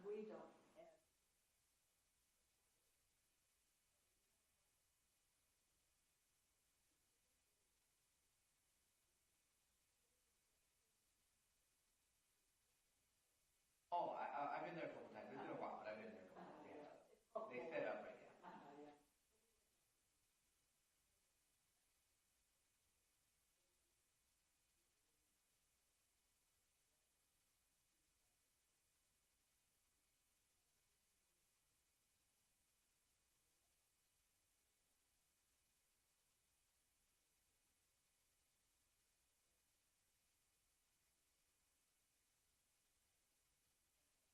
We don't. Oh, I've been there a couple times. It's been a while, but I've been there a couple times. Yeah, they set up right. Yeah. Yeah.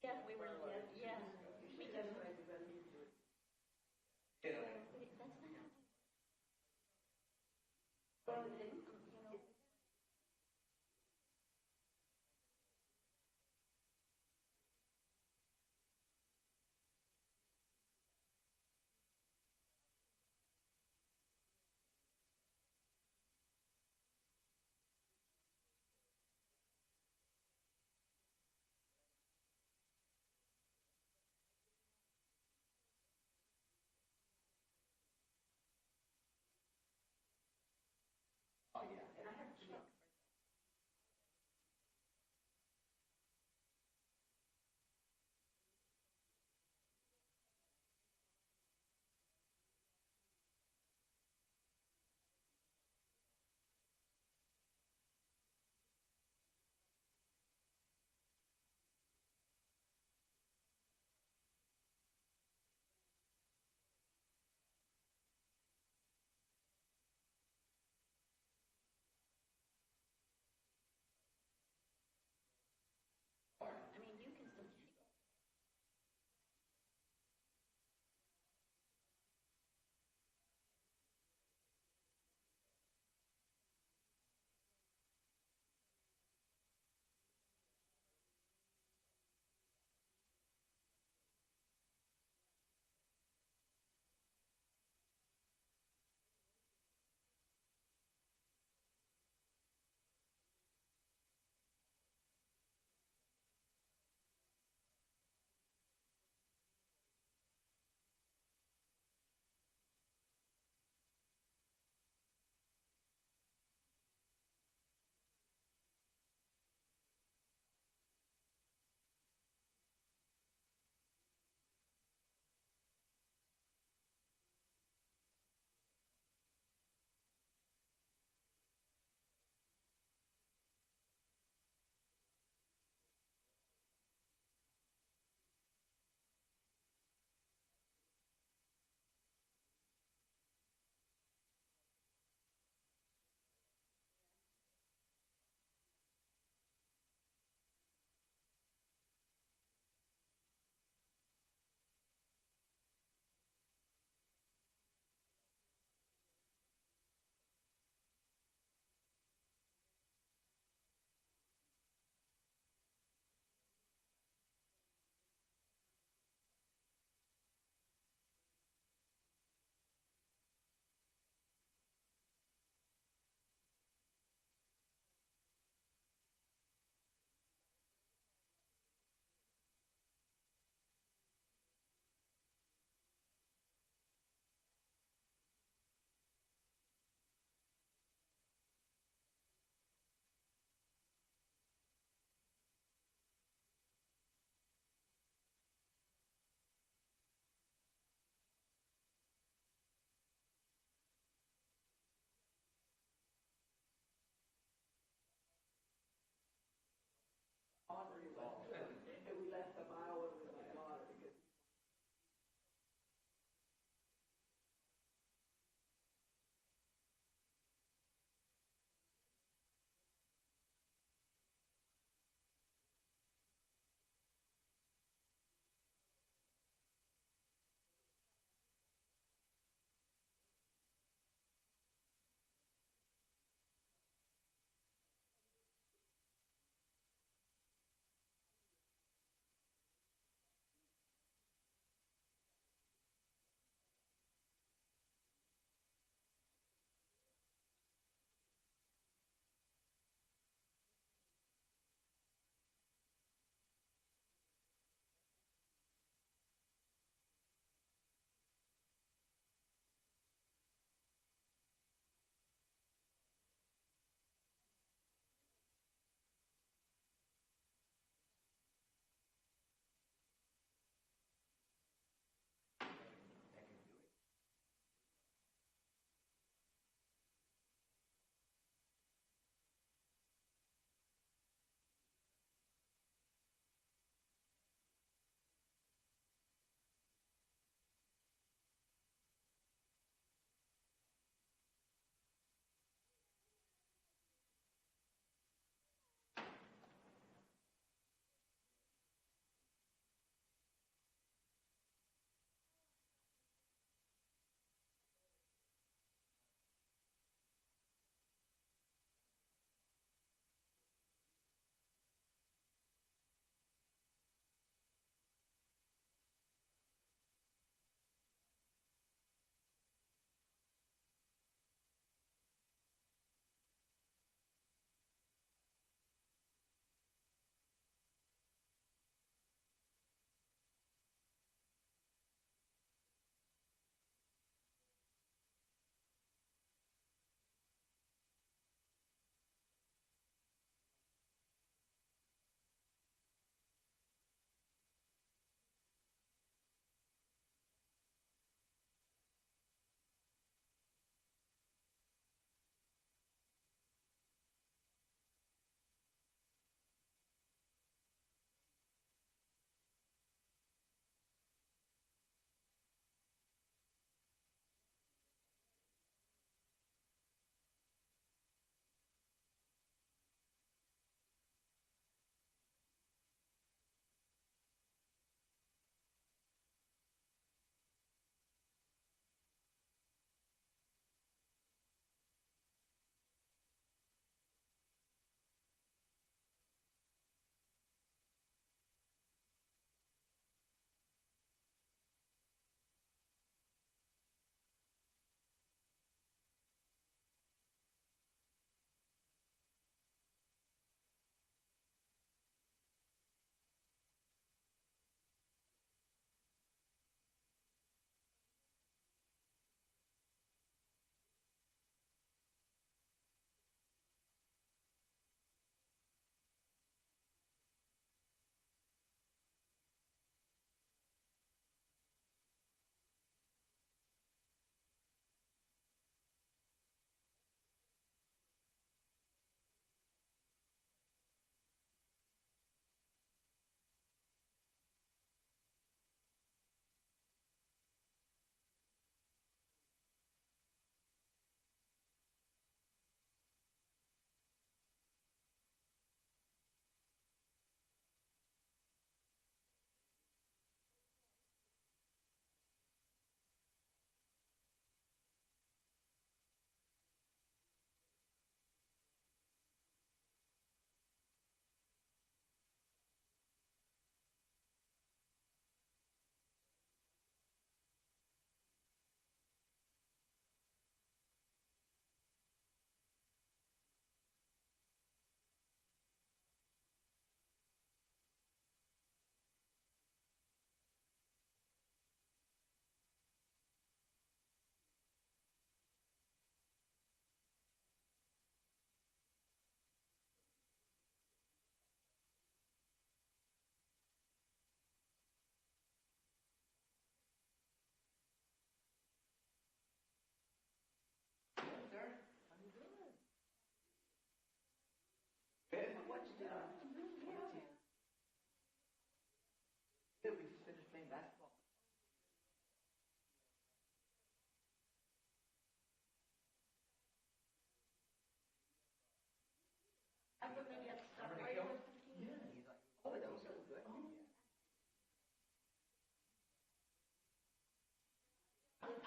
Yeah, we were, yeah, me too. You know,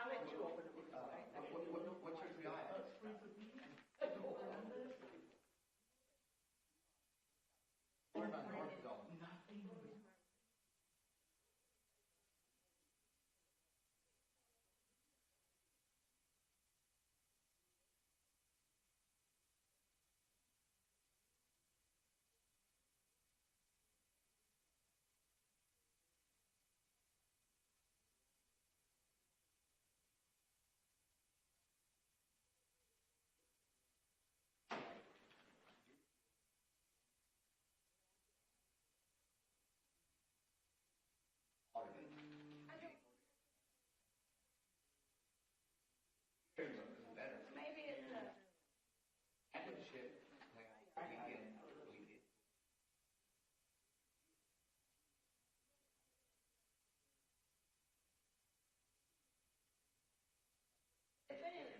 I'll let you open it. What church we are at? We're not North Zone. Better. Maybe it's Championship weekend. if it is,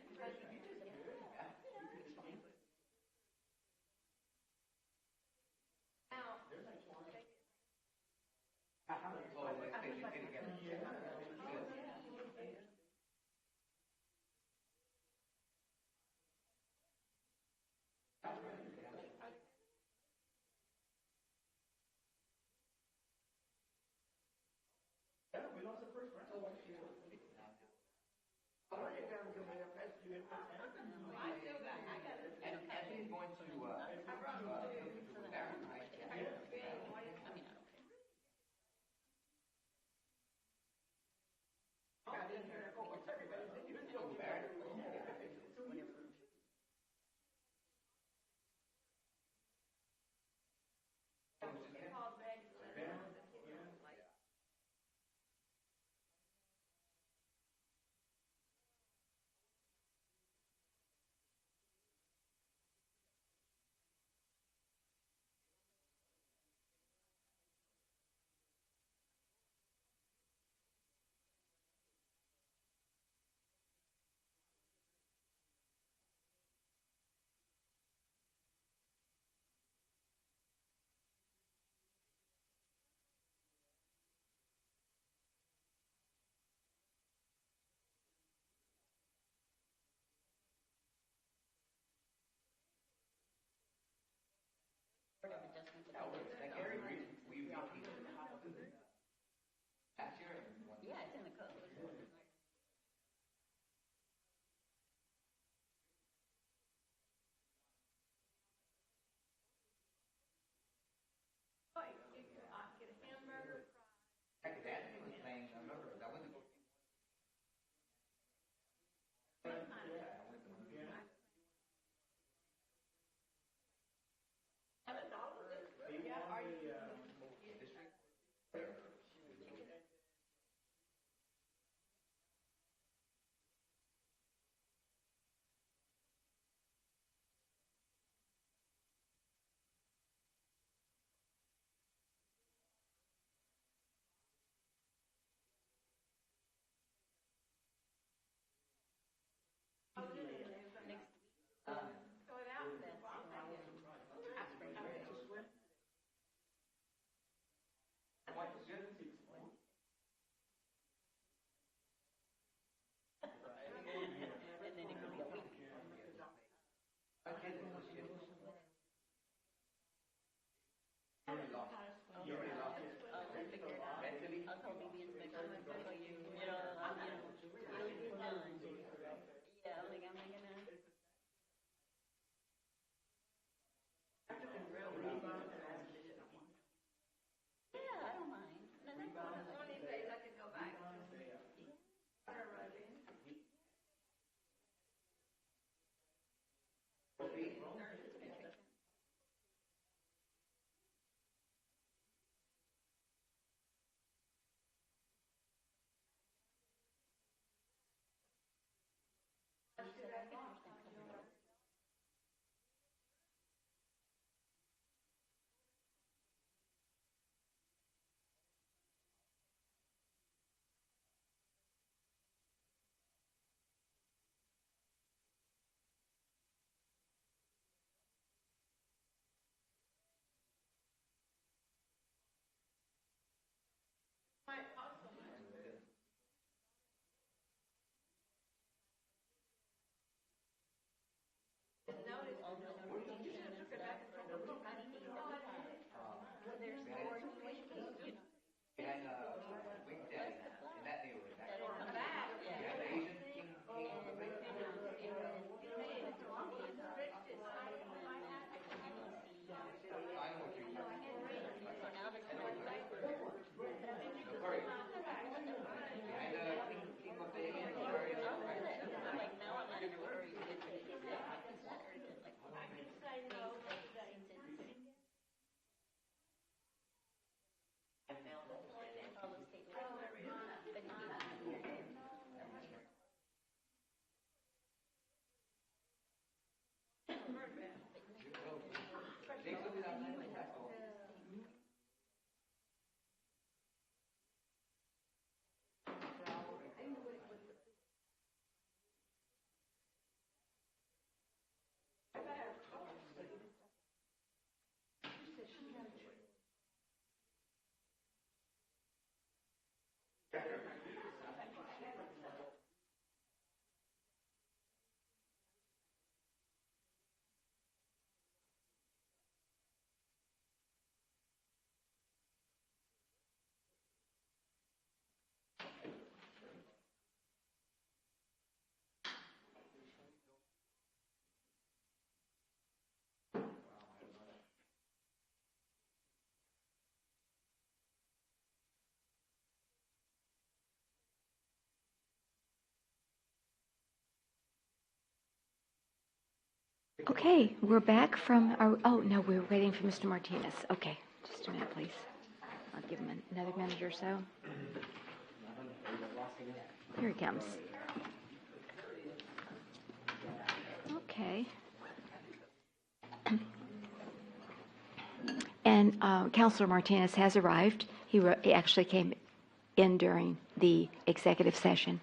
now, Oh, let's say you get together. I still got, I got it. Anthony's going to, Darren, right? Okay, we're back from our, oh, no, we're waiting for Mr. Martinez. Okay, just a minute, please. I'll give him another minute or so. Here he comes. Okay. And Counselor Martinez has arrived. He actually came in during the executive session.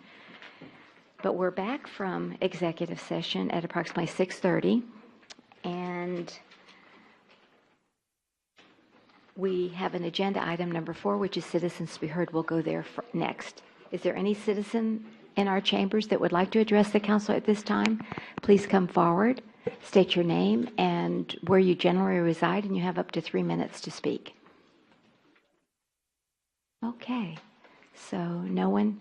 But we're back from executive session at approximately 6:30, and we have an agenda item number 4, which is citizens to be heard. We'll go there next. Is there any citizen in our chambers that would like to address the council at this time? Please come forward, state your name and where you generally reside, and you have up to 3 minutes to speak. Okay, so no one.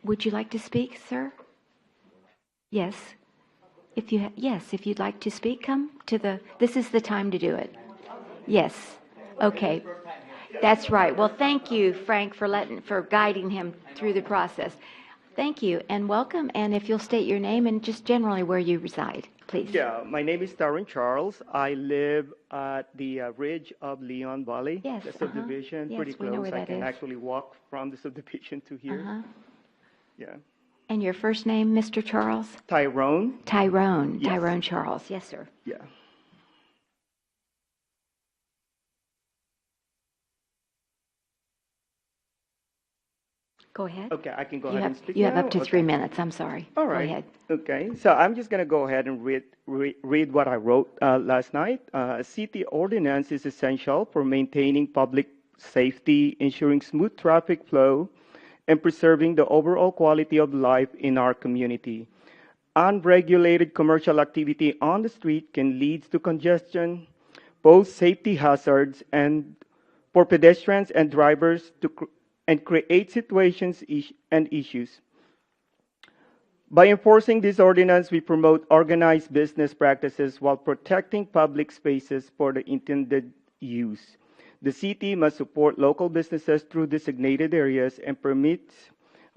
Would you like to speak, sir? Yes. If you'd like to speak, come to this is the time to do it. Yes. Okay. That's right. Well, thank you, Frank, for guiding him through the process. Thank you and welcome. And if you'll state your name and just generally where you reside, please. Yeah, my name is Darren Charles. I live at the ridge of Leon Valley, Yes, the subdivision, Yes, pretty we know close. where I that can is. actually walk from the subdivision to here. Uh-huh. Yeah. And your first name, Mr. Charles? Tyrone. Tyrone. Yes. Tyrone Charles. Yes, sir. Yeah. Go ahead. Okay, I can go ahead and speak You have now? up to Okay. 3 minutes. I'm sorry. All Go right. ahead. Okay, so I'm just going to go ahead and read what I wrote last night. City ordinance is essential for maintaining public safety, ensuring smooth traffic flow, and preserving the overall quality of life in our community. Unregulated commercial activity on the street can lead to congestion, pose safety hazards, and for pedestrians and drivers and create situations and issues. By enforcing this ordinance, we promote organized business practices while protecting public spaces for the intended use. The city must support local businesses through designated areas and permits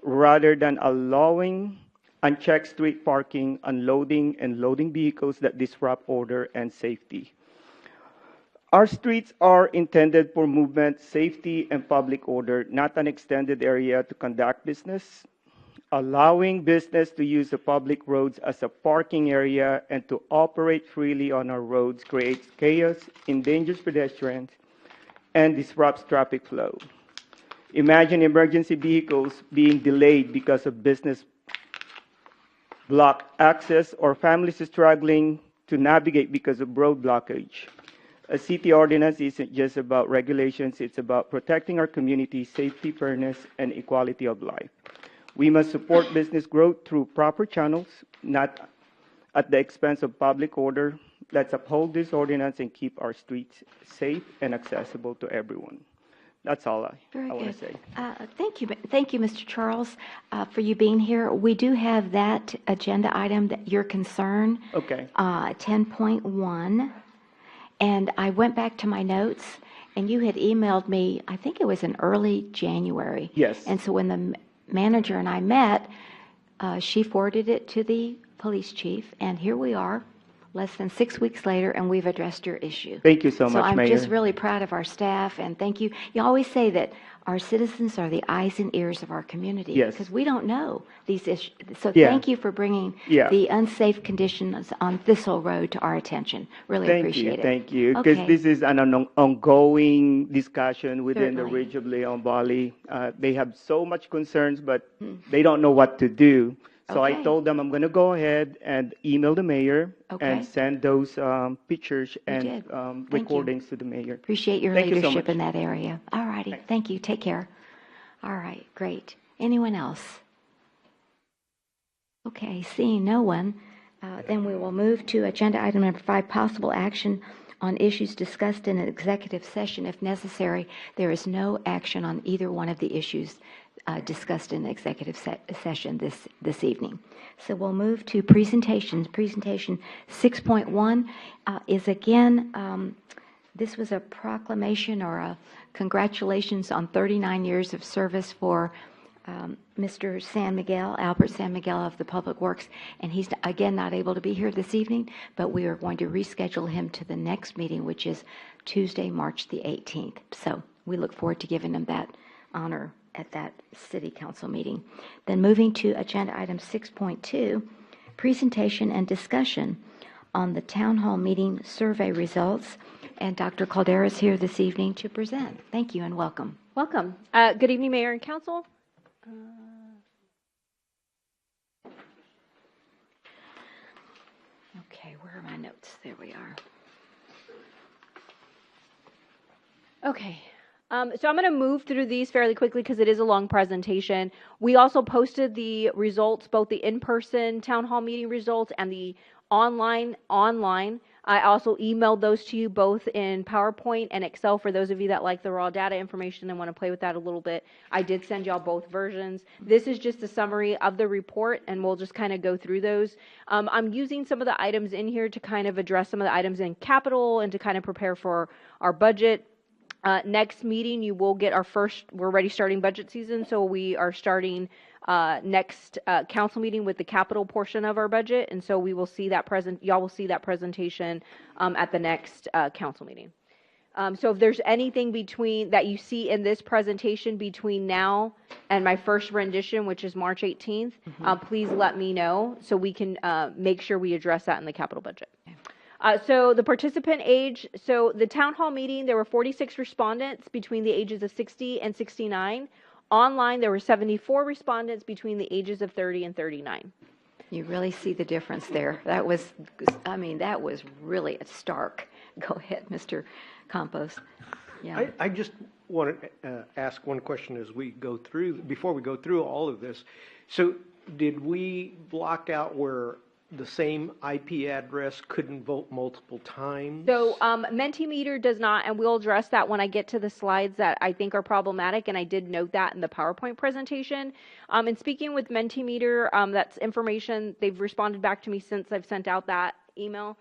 rather than allowing unchecked street parking, unloading, and loading vehicles that disrupt order and safety. Our streets are intended for movement, safety, and public order, not an extended area to conduct business. Allowing business to use the public roads as a parking area and to operate freely on our roads creates chaos, endangers pedestrians, and disrupts traffic flow. Imagine emergency vehicles being delayed because of business block access or families struggling to navigate because of road blockage. A city ordinance isn't just about regulations, it's about protecting our community, safety, fairness, and equality of life. We must support business growth through proper channels, not at the expense of public order. Let's uphold this ordinance and keep our streets safe and accessible to everyone. That's all I want to say. Thank you, Mr. Charles, for you being here. We do have that agenda item, that your concern. Okay. 10.1. And I went back to my notes, and you had emailed me, I think it was in early January. Yes. And so when the manager and I met, she forwarded it to the police chief, and here we are, less than 6 weeks later, and we've addressed your issue. Thank you so much, So I'm Mayor. just really proud of our staff, and thank you. You always say that our citizens are the eyes and ears of our community. Yes. Because we don't know these issues. So Yeah. thank you for bringing Yeah. the unsafe conditions on Thistle Road to our attention. Really appreciate it. Thank you. Because Okay. this is an ongoing discussion within the Certainly. Ridge of Leon Valley. They have so much concerns, but they don't know what to do. So I Okay. told them I'm going to go ahead and email the mayor Okay. and send those pictures and did. Thank you. recordings to the mayor. Appreciate your Thank you so leadership much. in that area. All righty. Thank you. Take care. All right. Great. Anyone else? Okay. Seeing no one, then we will move to agenda item number 5, possible action on issues discussed in an executive session. If necessary, there is no action on either one of the issues discussed in the executive session this evening. So we'll move to presentations. Presentation 6.1 is again, this was a proclamation or a congratulations on 39 years of service for Mr. San Miguel, Albert San Miguel of the Public Works, and he's again not able to be here this evening, but we are going to reschedule him to the next meeting, which is Tuesday, March the 18th. So we look forward to giving him that honor at that City Council meeting. Then moving to agenda item 6.2, presentation and discussion on the Town Hall meeting survey results. And Dr. Caldera is here this evening to present. Thank you and welcome. Welcome. Good evening, Mayor and Council. Okay, where are my notes? There we are. Okay. So I'm going to move through these fairly quickly because it is a long presentation. We also posted the results, both the in-person town hall meeting results and the online. I also emailed those to you both in PowerPoint and Excel for those of you that like the raw data information and want to play with that a little bit. I did send y'all both versions. This is just a summary of the report, and we'll just kind of go through those. I'm using some of the items in here to kind of address some of the items in capital and to kind of prepare for our budget. Next meeting, you will get we're already starting budget season, so we are starting next council meeting with the capital portion of our budget, and so we will see that y'all will see that presentation at the next council meeting. So if there's anything that you see in this presentation between now and my first rendition, which is March 18th, please let me know so we can make sure we address that in the capital budget. So the participant age, so the town hall meeting, there were 46 respondents between the ages of 60 and 69. Online, there were 74 respondents between the ages of 30 and 39. You really see the difference there. That was really stark. Go ahead, Mr. Campos. Yeah. I just want to ask one question as we go through, before we go through all of this. So did we block out where the same IP address couldn't vote multiple times? So Mentimeter does not, and we'll address that when I get to the slides that I think are problematic, and I did note that in the PowerPoint presentation. And speaking with Mentimeter, that's information, they've responded back to me since I've sent out that email.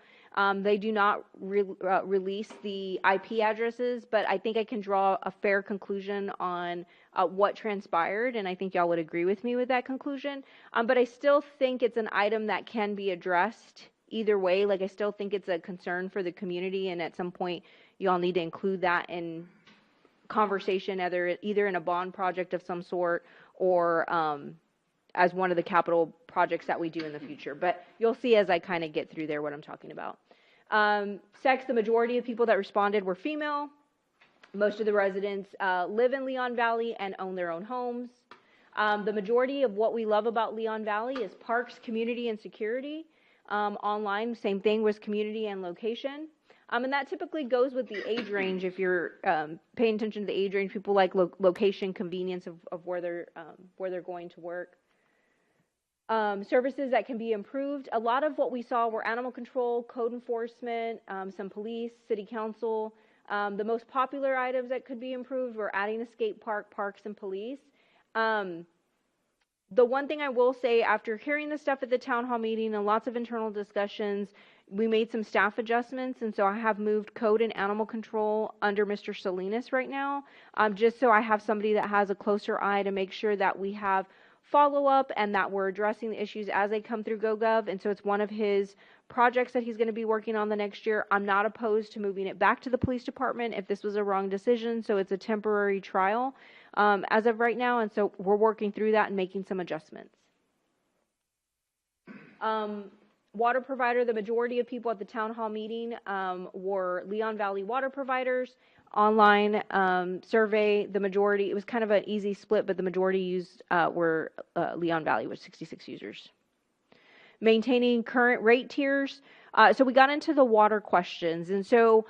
They do not release the IP addresses, but I think I can draw a fair conclusion on what transpired, and I think y'all would agree with me with that conclusion. But I still think it's an item that can be addressed either way. Like, I still think it's a concern for the community, and at some point y'all need to include that in conversation, either in a bond project of some sort or as one of the capital projects that we do in the future. But you'll see as I kind of get through there what I'm talking about. Sex, the majority of people that responded were female. Most of the residents live in Leon Valley and own their own homes. The majority of what we love about Leon Valley is parks, community, and security. Online, same thing, was community and location. And that typically goes with the age range. If you're paying attention to the age range, people like location, convenience of where they're going to work. Services that can be improved. A lot of what we saw were animal control, code enforcement, some police, city council. The most popular items that could be improved were adding a skate park, parks, and police. The one thing I will say, after hearing the stuff at the town hall meeting and lots of internal discussions, we made some staff adjustments, and so I have moved code and animal control under Mr. Salinas right now, just so I have somebody that has a closer eye to make sure that we have follow-up and that we're addressing the issues as they come through GoGov. And so it's one of his projects that he's going to be working on the next year. I'm not opposed to moving it back to the police department if this was a wrong decision, so it's a temporary trial as of right now, and so we're working through that and making some adjustments. Water provider, the majority of people at the town hall meeting were Leon Valley water providers. Online survey, the majority, it was kind of an easy split, but the majority used were Leon Valley with 66 users. Maintaining current rate tiers. So we got into the water questions, and so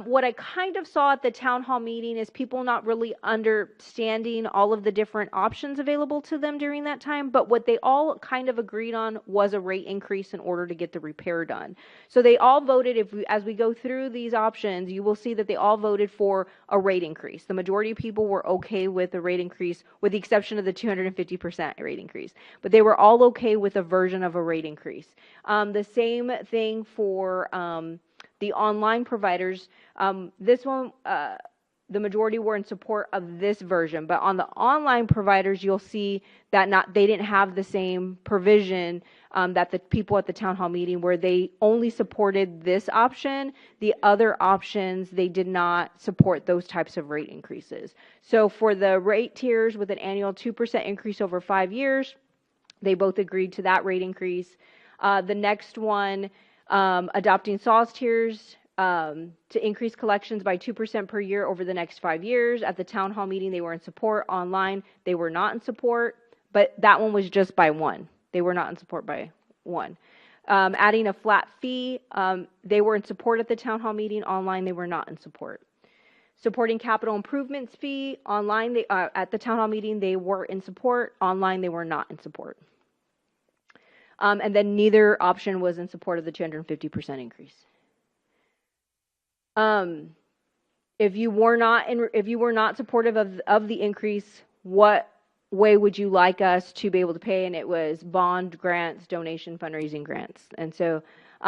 what I kind of saw at the town hall meeting is people not really understanding all of the different options available to them during that time, but what they all kind of agreed on was a rate increase in order to get the repair done. So they all voted, as we go through these options, you will see that they all voted for a rate increase. The majority of people were okay with the rate increase, with the exception of the 250% rate increase, but they were all okay with a version of a rate increase. The same the online providers. This one, the majority were in support of this version. But on the online providers, you'll see that they didn't have the same provision that the people at the town hall meeting, where they only supported this option. The other options, they did not support those types of rate increases. So for the rate tiers with an annual 2% increase over 5 years, they both agreed to that rate increase. The next one, adopting SAWS tiers, to increase collections by 2% per year over the next 5 years. At the town hall meeting, they were in support. Online, they were not in support, but that one was just by one. They were not in support by one. Adding a flat fee, they were in support at the town hall meeting. Online, they were not in support. Supporting capital improvements fee, online, at the town hall meeting, they were in support. Online, they were not in support. And then neither option was in support of the 250% increase. If you were not supportive of the increase, what way would you like us to be able to pay? And it was bond grants, donation, fundraising grants. And so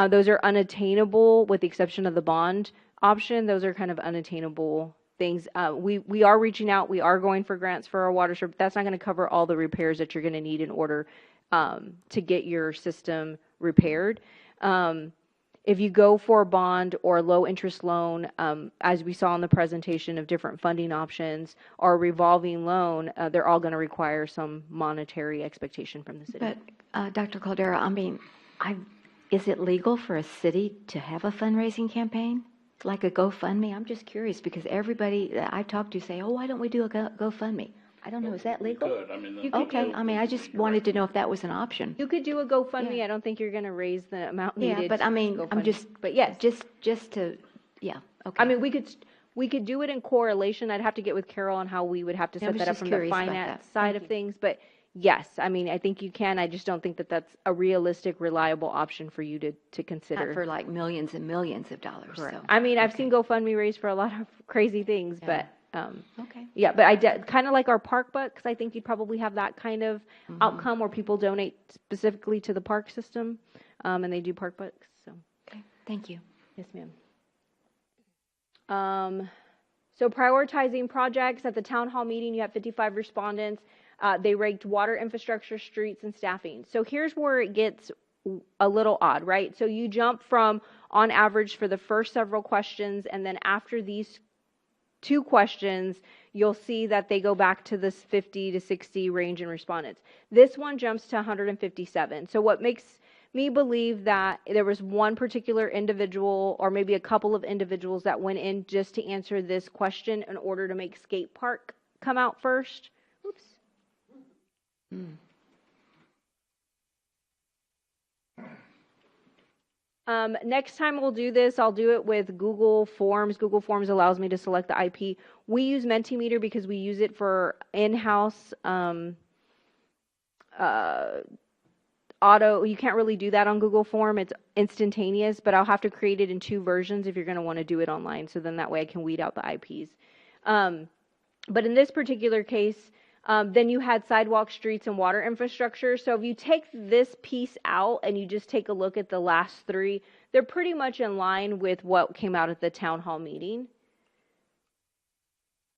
those are unattainable, with the exception of the bond option. Those are kind of unattainable things. We are reaching out. We are going for grants for our water service. That's not going to cover all the repairs that you're going to need in order to get your system repaired. If you go for a bond or a low interest loan, as we saw in the presentation of different funding options, or a revolving loan, they're all going to require some monetary expectation from the city. But Dr. Caldera, I mean, is it legal for a city to have a fundraising campaign? Like a GoFundMe? I'm just curious, because everybody that I talk to say, oh, why don't we do a GoFundMe? I don't know, is that legal? Good, I mean. Okay, I mean, I just wanted to know if that was an option. You could do a GoFundMe. Yeah. I don't think you're going to raise the amount needed. Yeah, but I mean, to I'm GoFundMe. just, But yes, just to, yeah, okay. I mean, we could do it in correlation. I'd have to get with Carol on how we would have to Yeah, I set was that up just from the curious about finance that. side Thank of you. things. But yes, I mean, I think you can. I just don't think that that's a realistic, reliable option for you to consider. Not for like millions and millions of dollars. Correct. So. I mean, I've Okay. seen GoFundMe raised for a lot of crazy things, Yeah. but Okay. yeah, but kind of like our park buck, because I think you'd probably have that kind of Mm-hmm. outcome where people donate specifically to the park system, and they do park bucks. So Okay. Thank you. yes, ma'am. So prioritizing projects at the town hall meeting, you have 55 respondents. They ranked water infrastructure, streets, and staffing. So here's where it gets a little odd, right? So you jump from on average for the first several questions, and then after these 2 questions, you'll see that they go back to this 50 to 60 range in respondents. This one jumps to 157. So what makes me believe that there was one particular individual, or maybe a couple of individuals, that went in just to answer this question in order to make skate park come out first. Oops. Next time we'll do this, I'll do it with Google Forms. Google Forms allows me to select the IP. We use Mentimeter because we use it for in-house auto. You can't really do that on Google Form. It's instantaneous, but I'll have to create it in 2 versions if you're going to want to do it online. So then that way I can weed out the IPs. But in this particular case, then you had sidewalk, streets, and water infrastructure. So if you take this piece out and you just take a look at the last 3, they're pretty much in line with what came out at the town hall meeting.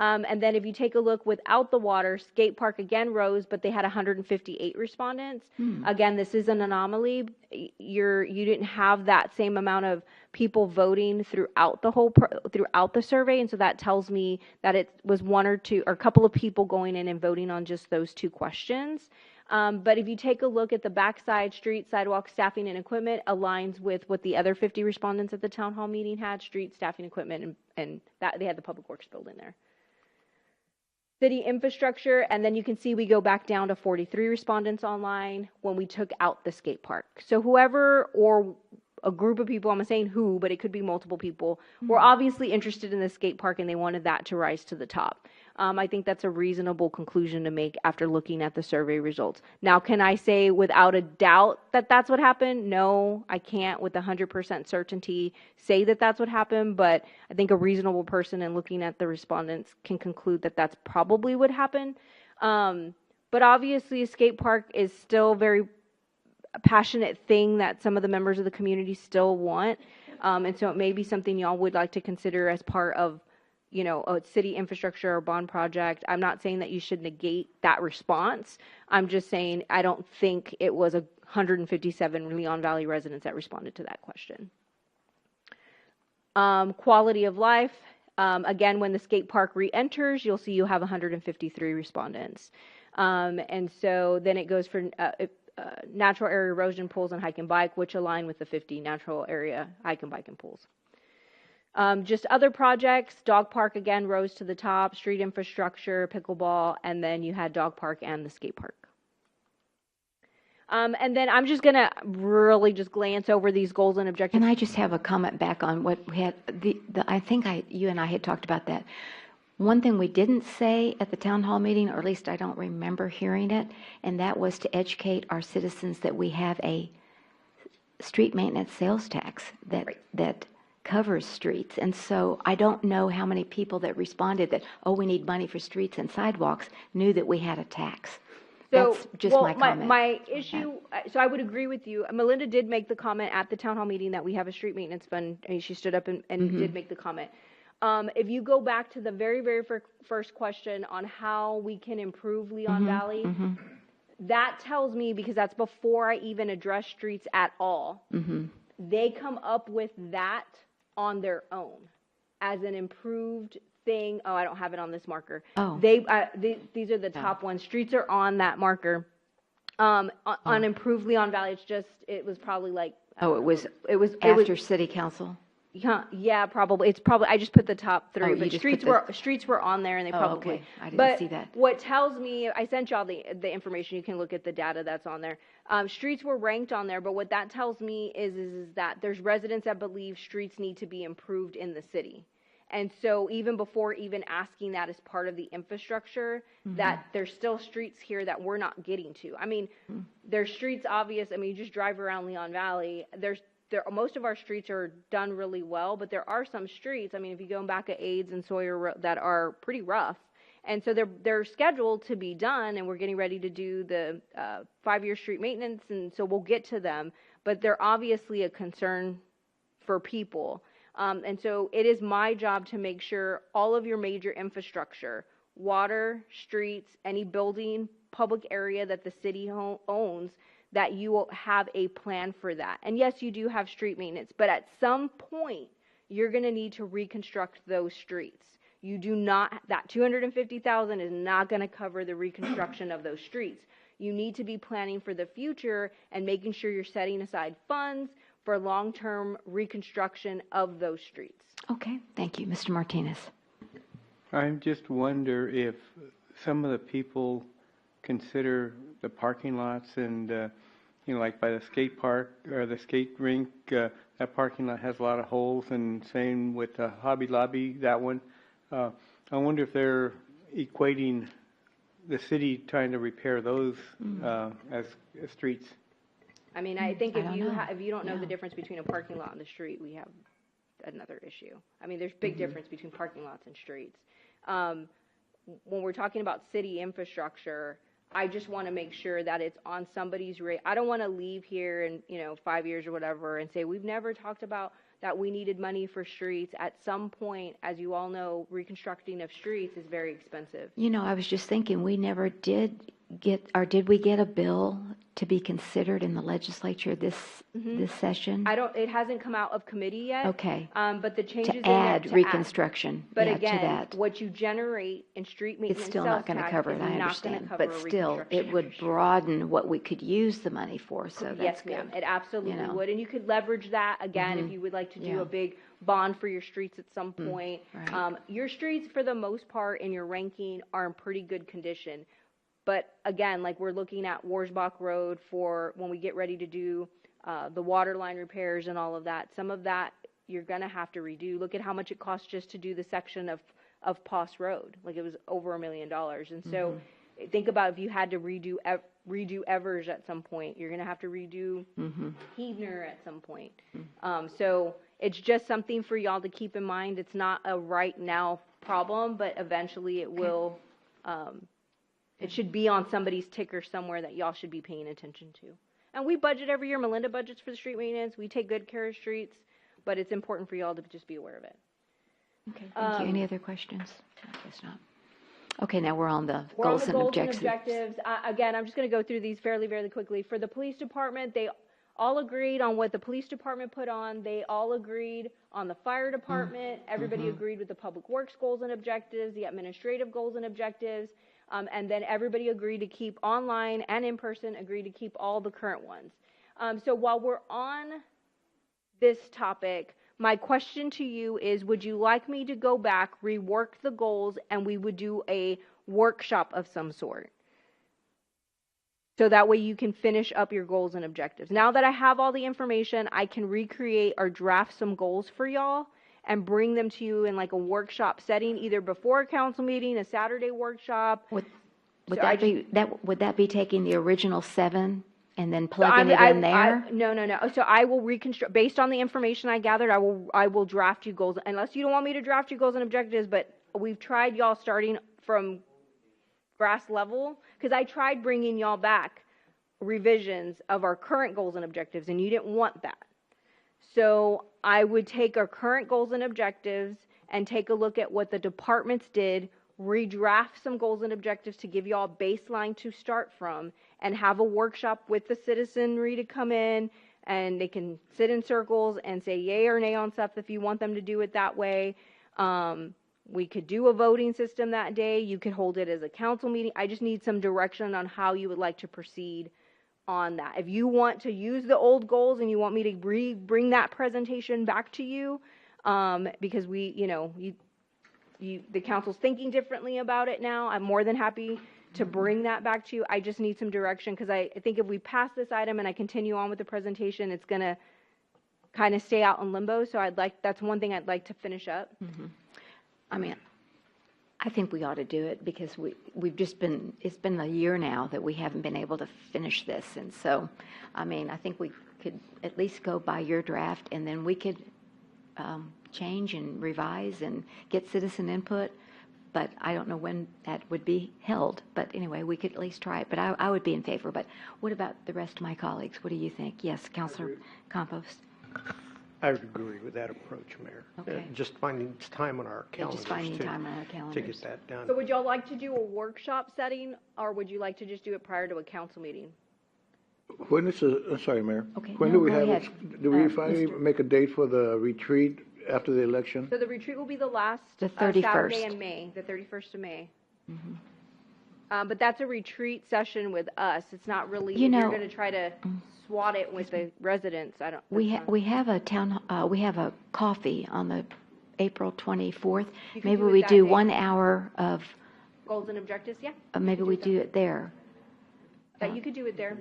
And then if you take a look without the water, skate park again rose, but they had 158 respondents. Again, this is an anomaly. You didn't have that same amount of people voting throughout the survey, and so that tells me that it was 1 or 2 or a couple of people going in and voting on just those 2 questions. But if you take a look at the backside, street, sidewalk, staffing, and equipment aligns with what the other 50 respondents at the town hall meeting had: street, staffing, equipment, and that they had the public works building there. City infrastructure, and then you can see we go back down to 43 respondents online when we took out the skate park. So whoever, or a group of people, I'm not saying who, but it could be multiple people, were obviously interested in the skate park and they wanted that to rise to the top. I think that's a reasonable conclusion to make after looking at the survey results. Now, can I say without a doubt that that's what happened? No, I can't with 100% certainty say that that's what happened, but I think a reasonable person in looking at the respondents can conclude that that's probably what happened. But obviously, a skate park is still very passionate thing that some of the members of the community still want. And so it may be something y'all would like to consider as part of a city infrastructure or bond project, I'm not saying that you should negate that response. I'm just saying I don't think it was 157 Leon Valley residents that responded to that question. Quality of life. Again, when the skate park re-enters, you'll see you have 153 respondents. And so then it goes for natural area erosion pools and hike and bike, which align with the 50 natural area hike and bike and pools. Just other projects, dog park again rose to the top, street infrastructure, pickleball, and then you had dog park and the skate park. And then I'm just going to really just glance over these goals and objectives. Can I just have a comment back on what we had? I think you and I had talked about that. One thing we didn't say at the town hall meeting, or at least I don't remember hearing it, and that was to educate our citizens that we have a street maintenance sales tax that covers streets. And so I don't know how many people that responded that, oh, we need money for streets and sidewalks, knew that we had a tax. So, that's just my comment. My issue, so I would agree with you. Melinda did make the comment at the town hall meeting that we have a street maintenance fund. I mean, she stood up and did make the comment. If you go back to the very, very first question on how we can improve Leon Valley, that tells me, because that's before I even address streets at all, they come up with that on their own as an improved thing. Oh, I don't have it on this marker. Oh. These are the top ones. Streets are on that marker. On improved Leon Valley, it was probably like. It was after city council? Yeah, probably. I just put the top three, but streets were on there, and they probably. Okay. I didn't see that. What tells me, I sent y'all the information. You can look at the data that's on there. Streets were ranked on there, but what that tells me is that there's residents that believe streets need to be improved in the city. And so even before even asking that as part of the infrastructure, that there's still streets here that we're not getting to. I mean, there's streets obvious. I mean, you just drive around Leon Valley. Most of our streets are done really well, but there are some streets. I mean, if you go back at AIDS and Sawyer that are pretty rough. And so they're scheduled to be done, and we're getting ready to do the 5-year street maintenance, and so we'll get to them. But they're obviously a concern for people. And so it is my job to make sure all of your major infrastructure, water, streets, any building, public area that the city owns, that you will have a plan for that. And yes, you do have street maintenance, but at some point, you're going to need to reconstruct those streets. You do not, that $250,000 is not going to cover the reconstruction of those streets. You need to be planning for the future and making sure you're setting aside funds for long-term reconstruction of those streets. Okay, thank you. Mr. Martinez. I just wonder if some of the people consider the parking lots and, like by the skate park or the skate rink, that parking lot has a lot of holes, and same with the Hobby Lobby, that one. I wonder if they're equating the city trying to repair those as streets. I mean, I think if you don't know the difference between a parking lot and the street, we have another issue. I mean, there's big difference between parking lots and streets. When we're talking about city infrastructure, I just want to make sure that it's on somebody's radar. I don't want to leave here in 5 years or whatever and say we've never talked about that we needed money for streets. At some point, as you all know, reconstructing of streets is very expensive. I was just thinking, we never did did we get a bill to be considered in the legislature this session? It hasn't come out of committee yet. Okay. But the changes to add reconstruction. But to again, that. what you generate in street maintenance It's still not going to cover it, I understand. But still, it would broaden what we could use the money for, so that's yes, good. ma'am, it absolutely would. And you could leverage that, again, if you would like to do a big bond for your streets at some point. Right. Your streets, for the most part, in your ranking, are in pretty good condition. But again, like we're looking at Warsbach Road for when we get ready to do the water line repairs and all of that. Some of that you're going to have to redo. Look at how much it costs just to do the section of Poss Road. Like it was over $1 million. And so think about if you had to redo Evers at some point. You're going to have to redo Heavner at some point. So it's just something for y'all to keep in mind. It's not a right now problem, but eventually it will. It should be on somebody's ticker somewhere that y'all should be paying attention to. And we budget every year. Melinda budgets for the street maintenance. We take good care of streets, but it's important for y'all to just be aware of it. Okay, thank you. Any other questions? I guess not. Okay, now we're on the We're on goals the and goals and objectives. objectives. Again, I'm just going to go through these fairly, fairly quickly. For the police department, they all agreed on what the police department put on. They all agreed on the fire department. Everybody agreed with the public works goals and objectives, the administrative goals and objectives, and then everybody agreed to keep online and in person, agreed to keep all the current ones. So while we're on this topic, my question to you is, would you like me to go back, rework the goals, and we would do a workshop of some sort? So that way you can finish up your goals and objectives. Now that I have all the information, I can recreate or draft some goals for y'all and bring them to you in like a workshop setting, either before a council meeting, a Saturday workshop. Would So I would that be taking the original 7 and then plugging it in there? No. So I will reconstruct, based on the information I gathered, I will draft you goals, unless you don't want me to draft you goals and objectives, but we've tried y'all starting from grass level, because I tried bringing y'all back revisions of our current goals and objectives, and you didn't want that. So I would take our current goals and objectives and take a look at what the departments did, redraft some goals and objectives to give y'all a baseline to start from, and have a workshop with the citizenry to come in, and they can sit in circles and say yay or nay on stuff if you want them to do it that way. We could do a voting system that day. You could hold it as a council meeting. I just need some direction on how you would like to proceed on that. If you want to use the old goals and you want me to bring that presentation back to you, because the council's thinking differently about it now, I'm more than happy to bring that back to you. I just need some direction, because I think if we pass this item and I continue on with the presentation, it's going to kind of stay out in limbo. So that's one thing I'd like to finish up. I mean, I think we ought to do it, because it's been a year now that we haven't been able to finish this. And so, I mean, I think we could at least go by your draft, and then we could change and revise and get citizen input. But I don't know when that would be held. But anyway, we could at least try it. But I would be in favor. But what about the rest of my colleagues? What do you think? Yes, Councilor Campos? I would agree with that approach, Mayor. Okay. Just finding time on our Yeah, calendars just finding time on our calendars. to get that done. So would y'all like to do a workshop setting, or would you like to just do it prior to a council meeting? When is I'm sorry, Mayor. Okay, When no, do we go have, ahead. do we finally Mr. make a date for the retreat after the election? So the retreat will be the last The Saturday 31st. in May, the 31st of May. But that's a retreat session with us. It's not really, You if you're know- going to try to swat it with the residents, I don't. We that's have fine. we have a coffee on the April 24th. You can Maybe do it we that do day. 1 hour of, Goals and objectives, yeah. maybe we do it there. You could do it there.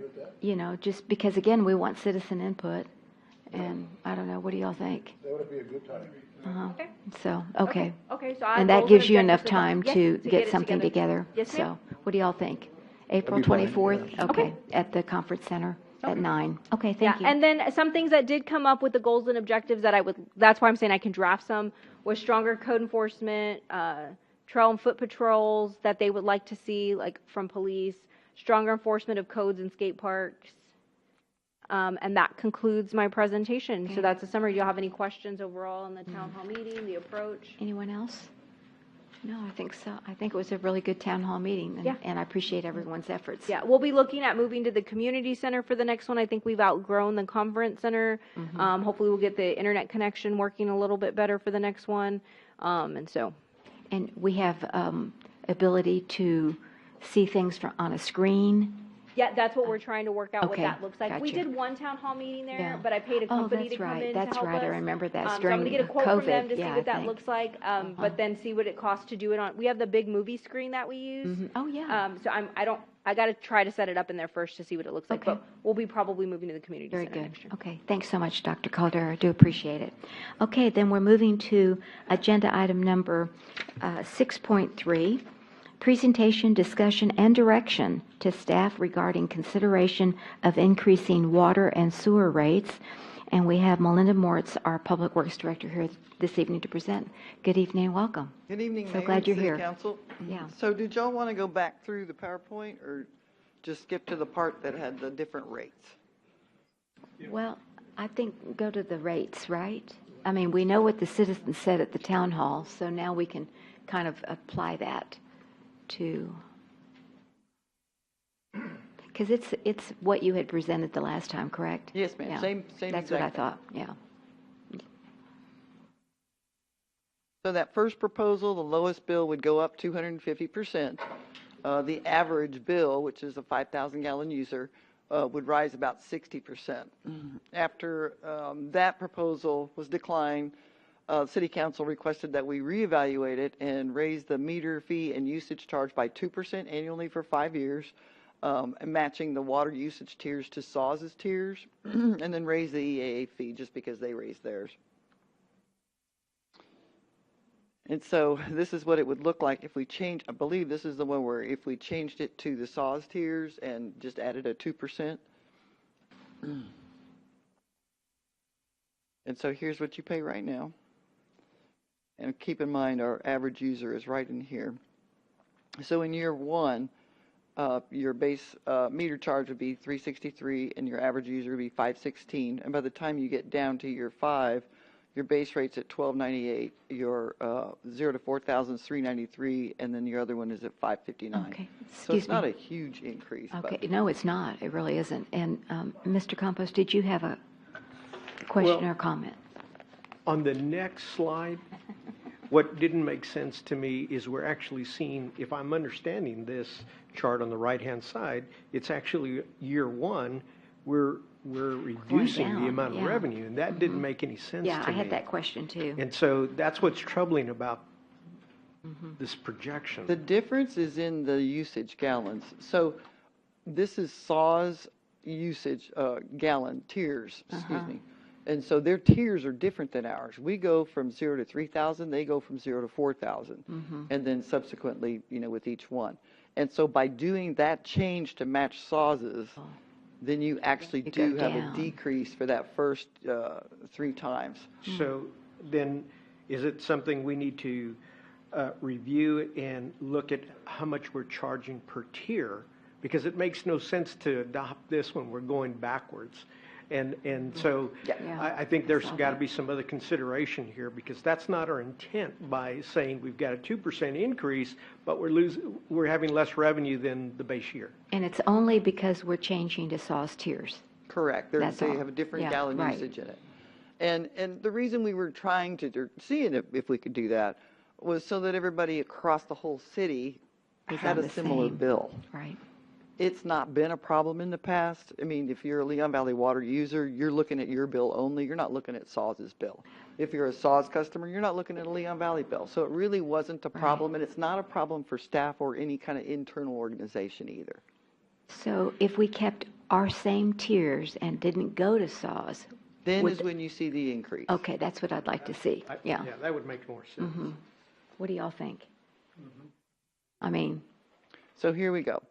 Just because, again, we want citizen input. And I don't know, what do y'all think? That would be a good time. Okay. So, okay. Okay, so I And that goals gives you enough objectives time yes, to get get it something together. Yes, ma'am. So, what do y'all think? April That'd be fine, 24th? yeah. Okay, at the conference center at 9. Okay, Yeah, thank you. and then some things that did come up with the goals and objectives that's why I'm saying I can draft some, was stronger code enforcement, trail and foot patrols that they would like to see, like from police, stronger enforcement of codes in skate parks. And that concludes my presentation. So that's a summary. Do you have any questions overall on the town hall meeting, the approach? Anyone else? No, I think so. I think it was a really good town hall meeting, Yeah. and I appreciate everyone's efforts. Yeah, we'll be looking at moving to the community center for the next one. I think we've outgrown the conference center. Hopefully we'll get the internet connection working a little bit better for the next one. And so, And we have ability to see things on a screen. yeah, that's what we're trying to work out what Okay, that looks like. We gotcha. did one town hall meeting there, Yeah. but I paid a Oh, company that's to come right. in to That's help right. I us. remember that So I'm during gonna get a quote from them COVID. to see Yeah, what I that think. looks like, but then see what it costs to do it on. We have the big movie screen that we use. Oh, yeah. So I got to try to set it up in there first to see what it looks like. Okay. But we'll be probably moving to the community Very center good. next year. Okay, thanks so much, Dr. Caldera. I do appreciate it. Okay, then we're moving to agenda item number 6.3, presentation, discussion, and direction to staff regarding consideration of increasing water and sewer rates. And we have Melinda Moritz, our Public Works Director, here this evening to present. Good evening and welcome. Good evening, So Mayor glad and you're City here. Council. Yeah. So did y'all want to go back through the PowerPoint or just skip to the part that had the different rates? Well, I think go to the rates, right? I mean, we know what the citizens said at the town hall, so now we can kind of apply that to, because it's what you had presented the last time, correct? Yes, ma'am. Yeah. Same That's what I exact thing. thought, yeah. So that first proposal, the lowest bill would go up 250%. The average bill, which is a 5,000 gallon user, would rise about 60%. After that proposal was declined, City Council requested that we reevaluate it and raise the meter fee and usage charge by 2% annually for 5 years, matching the water usage tiers to SAWS's tiers, and then raise the EAA fee just because they raised theirs. And so this is what it would look like if we change, I believe this is the one where if we changed it to the SAWS tiers and just added a 2%. And so here's what you pay right now. And keep in mind our average user is right in here. So in year one, your base meter charge would be $363 and your average user would be $516. And by the time you get down to year 5, your base rate's at $1298, your 0 to 4,000 is $393, and then your other one is at $559. Okay, So it's excuse not me. a huge increase. Okay, But no, it's not. It really isn't. And Mr. Campos, did you have a question Well- or comment? On the next slide, what didn't make sense to me is we're actually seeing, if I'm understanding this chart on the right-hand side, it's actually year one, we're reducing down, the amount of yeah. revenue, and that didn't make any sense to me. Yeah, I had that question too. And so that's what's troubling about this projection. the difference is in the usage gallons. So this is SAWS usage gallon tiers, excuse me. And so their tiers are different than ours. We go from 0 to 3,000, they go from 0 to 4,000, and then subsequently, with each one. And so by doing that change to match SAWS's, then you actually You go do have down. a decrease for that first 3 times. So then, is it something we need to review and look at how much we're charging per tier? Because it makes no sense to adopt this when we're going backwards. And so Yeah. I think there's got to be some other consideration here, because that's not our intent by saying we've got a 2% increase, but we're having less revenue than the base year. And it's only because we're changing to SAWS tiers. Correct. That's They all. have a different Yeah, gallon right. usage in it. And the reason we were trying to, or seeing if we could do that, was so that everybody across the whole city had a the similar same. bill. Right. It's not been a problem in the past. I mean, if you're a Leon Valley Water user, you're looking at your bill only. You're not looking at SAWS's bill. If you're a SAWS customer, you're not looking at a Leon Valley bill. So it really wasn't a problem, and it's not a problem for staff or any kind of internal organization either. So if we kept our same tiers and didn't go to SAWS, Then Would is the- when you see the increase. okay, that's what I'd like to see. Yeah. Yeah, that would make more sense. What do y'all think? I mean, So here we go.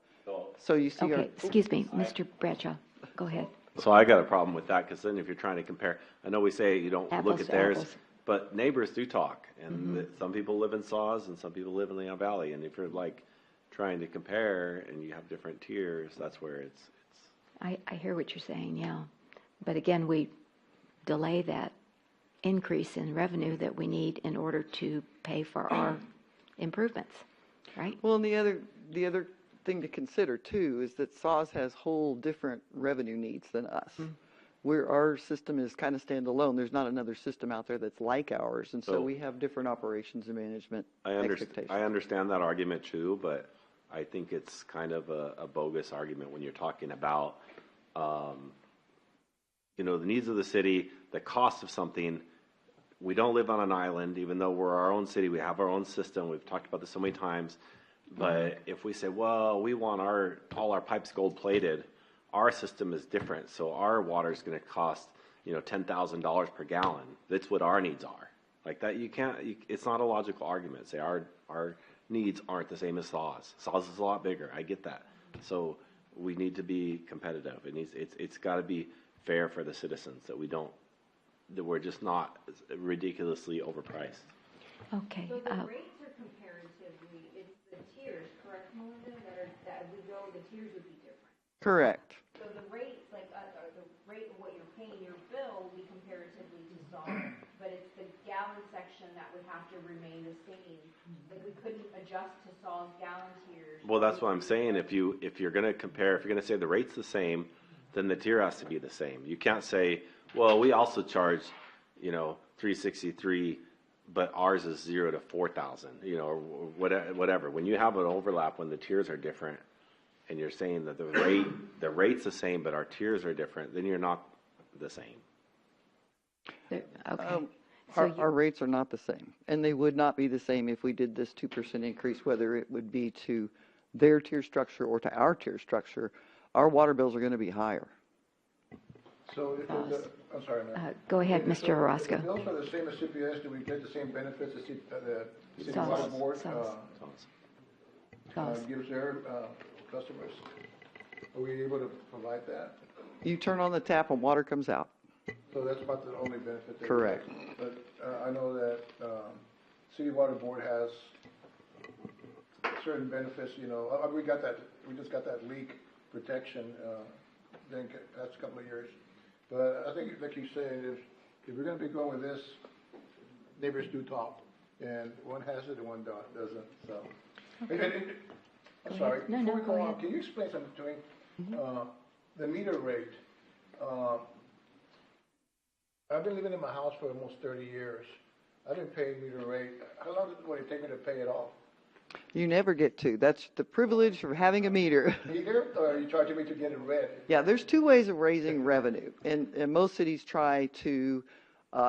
So you see okay, excuse me, Mr. Bradshaw, go ahead. So I got a problem with that, because then if you're trying to compare, I know we say you don't Apples look at to theirs, apples. but neighbors do talk, and some people live in SAWS and some people live in Leon Valley, and if you're like trying to compare and you have different tiers, that's where it's I hear what you're saying, yeah. But again, we delay that increase in revenue that we need in order to pay for our improvements, right? Well, and the other thing to consider too is that SAWS has whole different revenue needs than us. Where our system is kind of standalone, there's not another system out there that's like ours, and so So- we have different operations and management I expectations. understand that argument too, but I think it's kind of a bogus argument when you're talking about, the needs of the city, the cost of something. We don't live on an island, even though we're our own city. We have our own system. We've talked about this so many times. But if we say, well, we want all our pipes gold plated, our system is different. So our water is going to cost, $10,000 per gallon. That's what our needs are. Like that, it's not a logical argument. Say our needs aren't the same as SAWS. SAWS is a lot bigger. I get that. So we need to be competitive. It's got to be fair for the citizens that we're just not ridiculously overpriced. Okay. So the rates are comparatively, it's the tiers, correct, Melinda, that we go, the tiers would be different. Correct. So the rates, like, the rate of what you're paying your bill, we comparatively to SAWS, but it's the same. Like we couldn't adjust to Saw's gallon tiers. Well, that's what I'm saying. If you're going to compare, if you're going to say the rate's the same, then the tier has to be the same. You can't say, well, we also charge, $363, but ours is 0 to 4,000, or whatever. When you have an overlap, when the tiers are different, and you're saying that the rate's the same, but our tiers are different, then you're not the same. Okay. Our rates are not the same, and they would not be the same if we did this 2% increase, whether it would be to their tier structure or to our tier structure. Our water bills are going to be higher. So if I'm sorry, ma'am. Go ahead, Mr. If the Orozco. bills are the same as CPS, do we get the same benefits as the city Sauce. water board Sauce. gives their customers? Are we able to provide that? You turn on the tap and water comes out. So that's about the only benefit. That Correct. we get. But I know that city water board has certain benefits. We just got that leak protection. That's a couple of years. But I think, like you said, if we're going to be going with this, neighbors do talk, and one has it and one doesn't. So, I'm sorry. No, Before we go go on, ahead. can you explain something to me? The meter rate. I've been living in my house for almost 30 years. I've been paying meter rate. How long would it take me to pay it off? You never get to. That's the privilege of having a meter. Meter, or are you charging me to get it read? Yeah, there's two ways of raising revenue, and most cities try to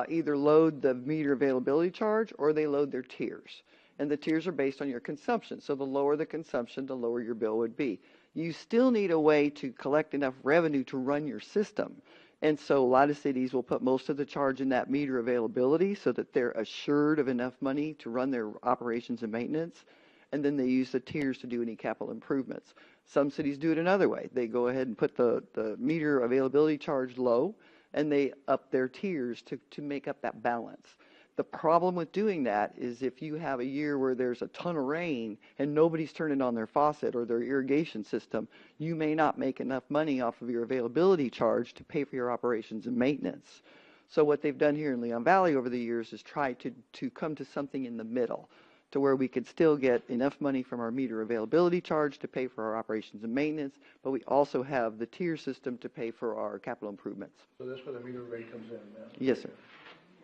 either load the meter availability charge or they load their tiers. And the tiers are based on your consumption. So the lower the consumption, the lower your bill would be. You still need a way to collect enough revenue to run your system. And so a lot of cities will put most of the charge in that meter availability so that they're assured of enough money to run their operations and maintenance. And then they use the tiers to do any capital improvements. Some cities do it another way. They go ahead and put the meter availability charge low, and they up their tiers to make up that balance. The problem with doing that is if you have a year where there's a ton of rain and nobody's turning on their faucet or their irrigation system, you may not make enough money off of your availability charge to pay for your operations and maintenance. So what they've done here in Leon Valley over the years is try to come to something in the middle, to where we could still get enough money from our meter availability charge to pay for our operations and maintenance, but we also have the tier system to pay for our capital improvements. So that's where the meter rate comes in, man. Yes, sir.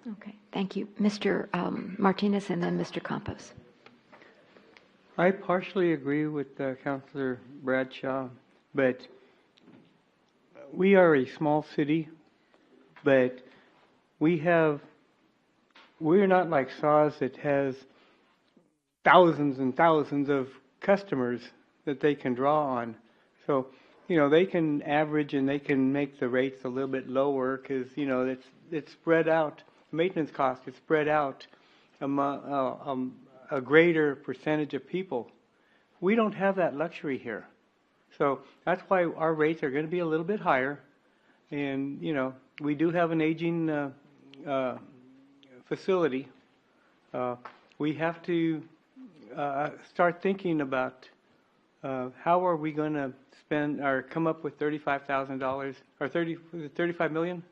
Okay, thank you. Mr. Martinez and then Mr. Campos. I partially agree with Councilor Bradshaw, but we are a small city, but we're not like SAWS that has thousands and thousands of customers that they can draw on. So, they can average and they can make the rates a little bit lower because, it's spread out. Maintenance cost is spread out among a greater percentage of people. We don't have that luxury here. So that's why our rates are going to be a little bit higher. And, we do have an aging facility. We have to start thinking about how are we going to spend or come up with $35,000 or $35 million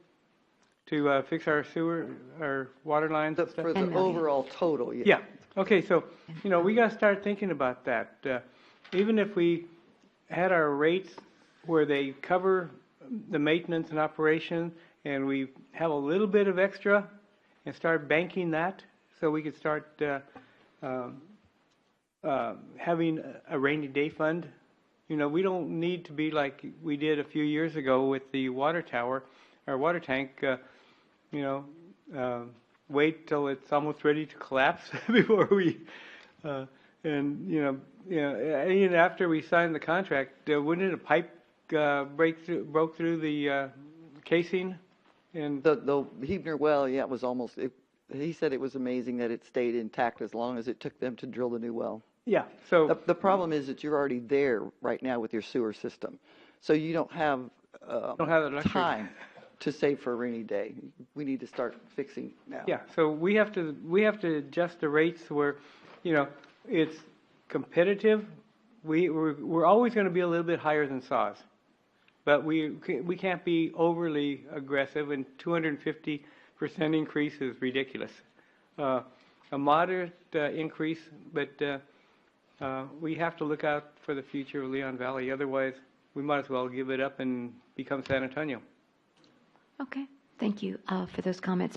to fix our sewer, our water lines and stuff? For the overall total, yeah. Yeah. Okay, so, we got to start thinking about that. Even if we had our rates where they cover the maintenance and operation, and we have a little bit of extra and start banking that so we could start having a rainy day fund. We don't need to be like we did a few years ago with the water tower, our water tank, wait till it's almost ready to collapse before we, even after we signed the contract, wouldn't a pipe broke through the casing? And The Hebner well, yeah, it was almost, he said it was amazing that it stayed intact as long as it took them to drill the new well. yeah, so The problem is that you're already there right now with your sewer system. So you don't have don't have the luxury. time to save for a rainy day. We need to start fixing now. Yeah, so we have to adjust the rates where, it's competitive. We're always going to be a little bit higher than SAWS, but we can't be overly aggressive. And 250% increase is ridiculous. a moderate increase, but we have to look out for the future of Leon Valley. Otherwise, we might as well give it up and become San Antonio. Okay, thank you for those comments.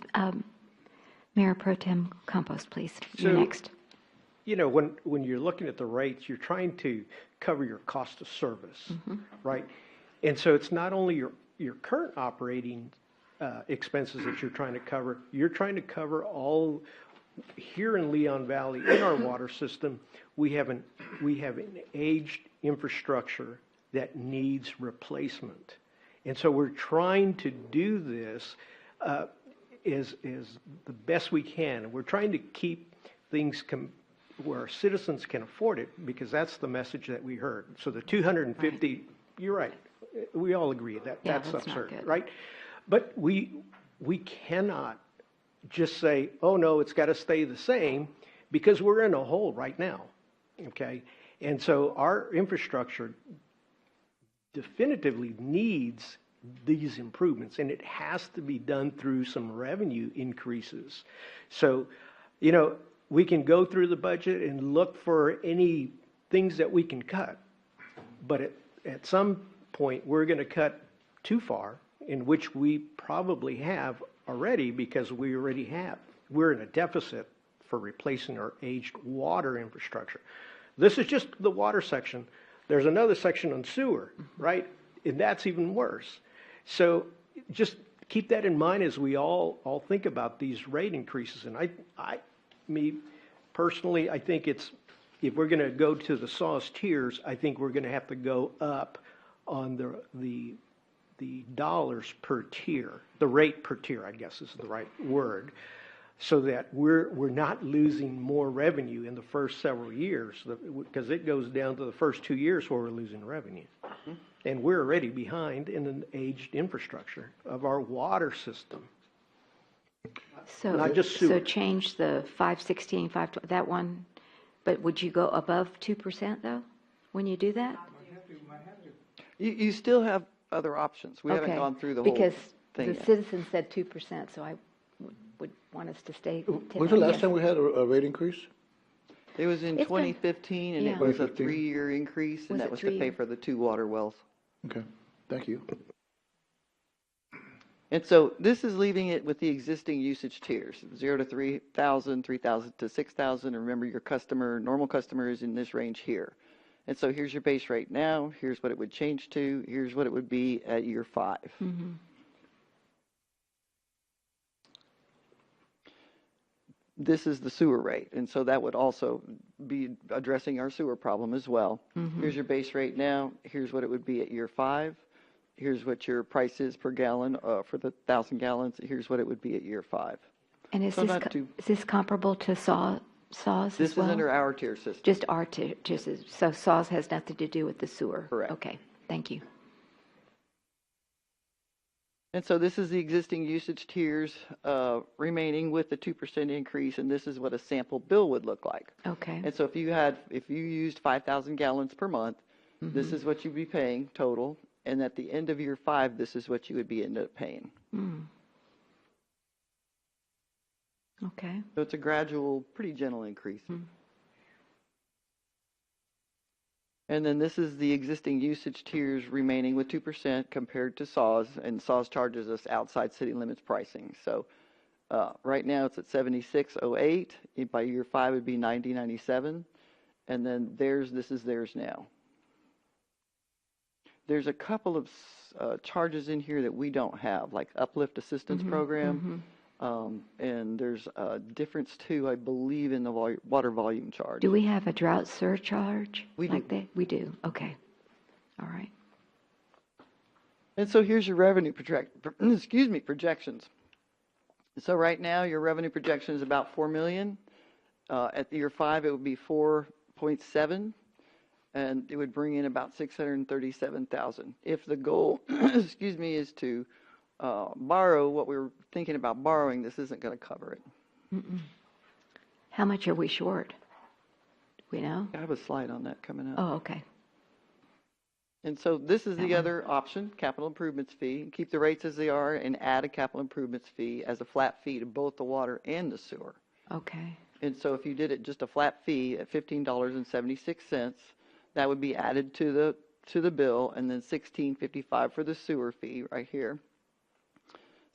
Mayor Pro Tem Campos, please. You're So- next. You know, when you're looking at the rates, you're trying to cover your cost of service, right? And so it's not only your current operating expenses that you're trying to cover, you're trying to cover all here in Leon Valley, in our water system, we have an aged infrastructure that needs replacement. And so we're trying to do this is the best we can. We're trying to keep things where our citizens can afford it, because that's the message that we heard. So the 250, you're right. We all agree that Yeah, that's that's not absurd, good. right? But we cannot just say, oh no, it's got to stay the same, because we're in a hole right now. Okay, and so our infrastructure definitively needs these improvements, and it has to be done through some revenue increases. So, you know, we can go through the budget and look for any things that we can cut, but at some point, we're going to cut too far, in which we probably have already, because we're in a deficit for replacing our aged water infrastructure. This is just the water section. There's another section on sewer, right? And that's even worse. So just keep that in mind as we all think about these rate increases. And me personally, I think if we're going to go to the SAWS tiers, I think we're going to have to go up on the dollars per tier, the rate per tier, I guess is the right word, so that we're not losing more revenue in the first several years, because it goes down to the first 2 years where we're losing revenue. And we're already behind in an aged infrastructure of our water system. Not just So sewer. change the 516, that one, but would you go above 2% though, when you do that? You still have other options. We haven't Okay, gone through the whole because thing the yet. citizens said 2%, so I would want us to stay. When's the last time we had a rate increase? It was in It's been- 2015, and yeah. it was a 2015. 3-year increase, Was and it that was to 3 pay year? for the 2 water wells. Okay, thank you. And so this is leaving it with the existing usage tiers, 0 to 3,000, 3,000 to 6,000. And remember, your normal customer is in this range here. And so here's your base rate now. Here's what it would change to. Here's what it would be at year 5. This is the sewer rate. And so that would also be addressing our sewer problem as well. Here's your base rate now. Here's what it would be at year 5. Here's what your price is per gallon for the 1,000 gallons. Here's what it would be at year 5. And is So this, not too- is this comparable to SAWS This as well? is under our tier system. Just our tier, so SAWS has nothing to do with the sewer? Correct. Okay, thank you. And so this is the existing usage tiers remaining with the 2% increase, and this is what a sample bill would look like. Okay, And so if you used 5,000 gallons per month, this is what you'd be paying total, and at the end of year 5, this is what you would be end up paying. okay. So it's a gradual, pretty gentle increase. And then this is the existing usage tiers remaining with 2% compared to SAWS, and SAWS charges us outside city limits pricing. So right now it's at 76.08. By year 5 it would be 90.97, and then this is theirs now. There's a couple of charges in here that we don't have, like uplift assistance program. And there's a difference too, I believe, in the water volume charge. Do we have a drought surcharge? We like do. that? We do, okay. All right. And so here's your revenue projections. So right now, your revenue projection is about 4 million. At year 5, it would be 4.7, and it would bring in about 637,000. If the goal, is to borrow what we were thinking about borrowing, this isn't going to cover it. How much are we short? Do we know? I have a slide on that coming up. Oh, okay. And so this is the other option, capital improvements fee. Keep the rates as they are and add a capital improvements fee as a flat fee to both the water and the sewer. Okay. And so if you did it just a flat fee at $15.76, that would be added to the bill, and then $16.55 for the sewer fee right here.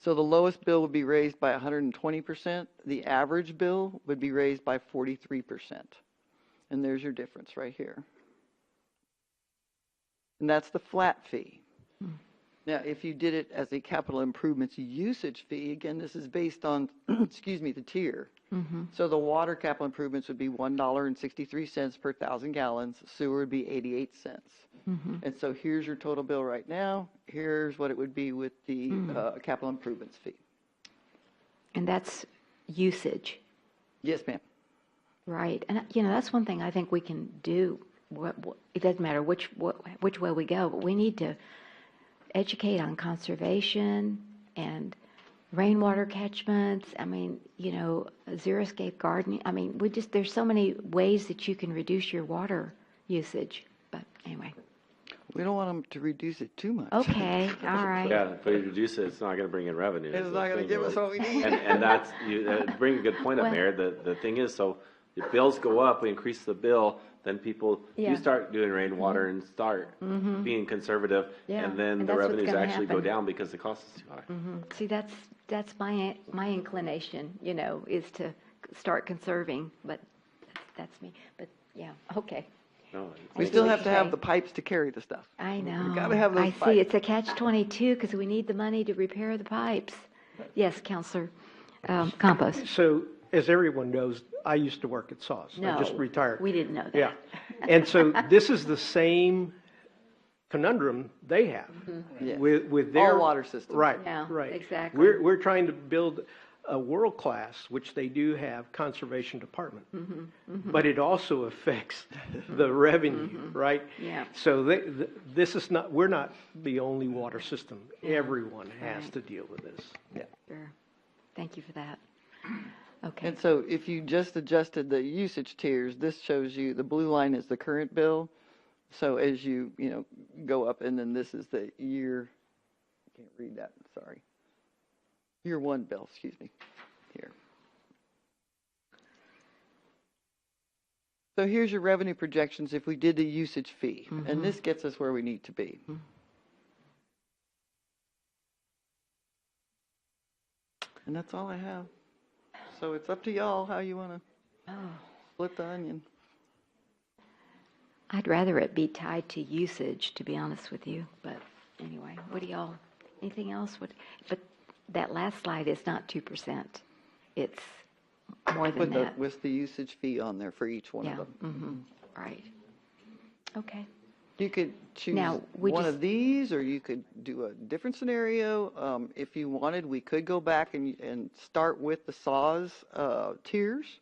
So the lowest bill would be raised by 120%. The average bill would be raised by 43%. And there's your difference right here. And that's the flat fee. Now, if you did it as a capital improvements usage fee, again, this is based on, excuse me, the tier. So the water capital improvements would be $1.63 per 1,000 gallons. Sewer would be 88 cents. And so here's your total bill right now. Here's what it would be with the capital improvements fee. And that's usage, Yes, ma'am. right? And, you know, that's one thing I think we can do. It doesn't matter which way we go, but we need to educate on conservation and rainwater catchments. I mean, you know, xeriscape gardening. I mean, there's so many ways that you can reduce your water usage. But anyway. We don't want them to reduce it too much. Okay, all right. Yeah, if we reduce it, it's not going to bring in revenue. It's not going to give us what we need. And that's, you bring a good point up, Well- Mayor. The thing is, so the bills go up, we increase the bill, then people Yeah. do start doing rainwater and start being conservative, Yeah, and then and the that's what's revenues gonna actually go happen. down because the cost is too high. See, that's my inclination, you know, is to start conserving, but that's me. But, yeah, okay. No, We I still see what have to you're have saying. the pipes to carry the stuff. I know. gotta have those I pipes. see, it's a catch-22 because we need the money to repair the pipes. Yes, Counselor Campos. So, as everyone knows, I used to work at SAWS. I just No, retired. we didn't know that. Yeah. And so this is the same conundrum they have Yeah. with their All water systems. Right, Yeah, right. exactly. We're trying to build a world class, which they do have conservation department, but it also affects the revenue, right? Yeah. So this is not, we're not the only water system. Everyone has Right. to deal with this. Sure. Thank you for that. Okay. And so if you just adjusted the usage tiers, this shows you, the blue line is the current bill. So as you go up, and then this is the year, can't read that, sorry. Year one bill, excuse me, here. So here's your revenue projections if we did the usage fee, and this gets us where we need to be. And that's all I have. So it's up to y'all how you want to split the onion. I'd rather it be tied to usage, to be honest with you, but anyway, what do y'all, anything else? But that last slide is not 2%. It's more than that. With the usage fee on there for each one Yeah, of them. right. Okay. You could choose Now, we one just- of these, or you could do a different scenario. If you wanted, we could go back and start with the SAWS tiers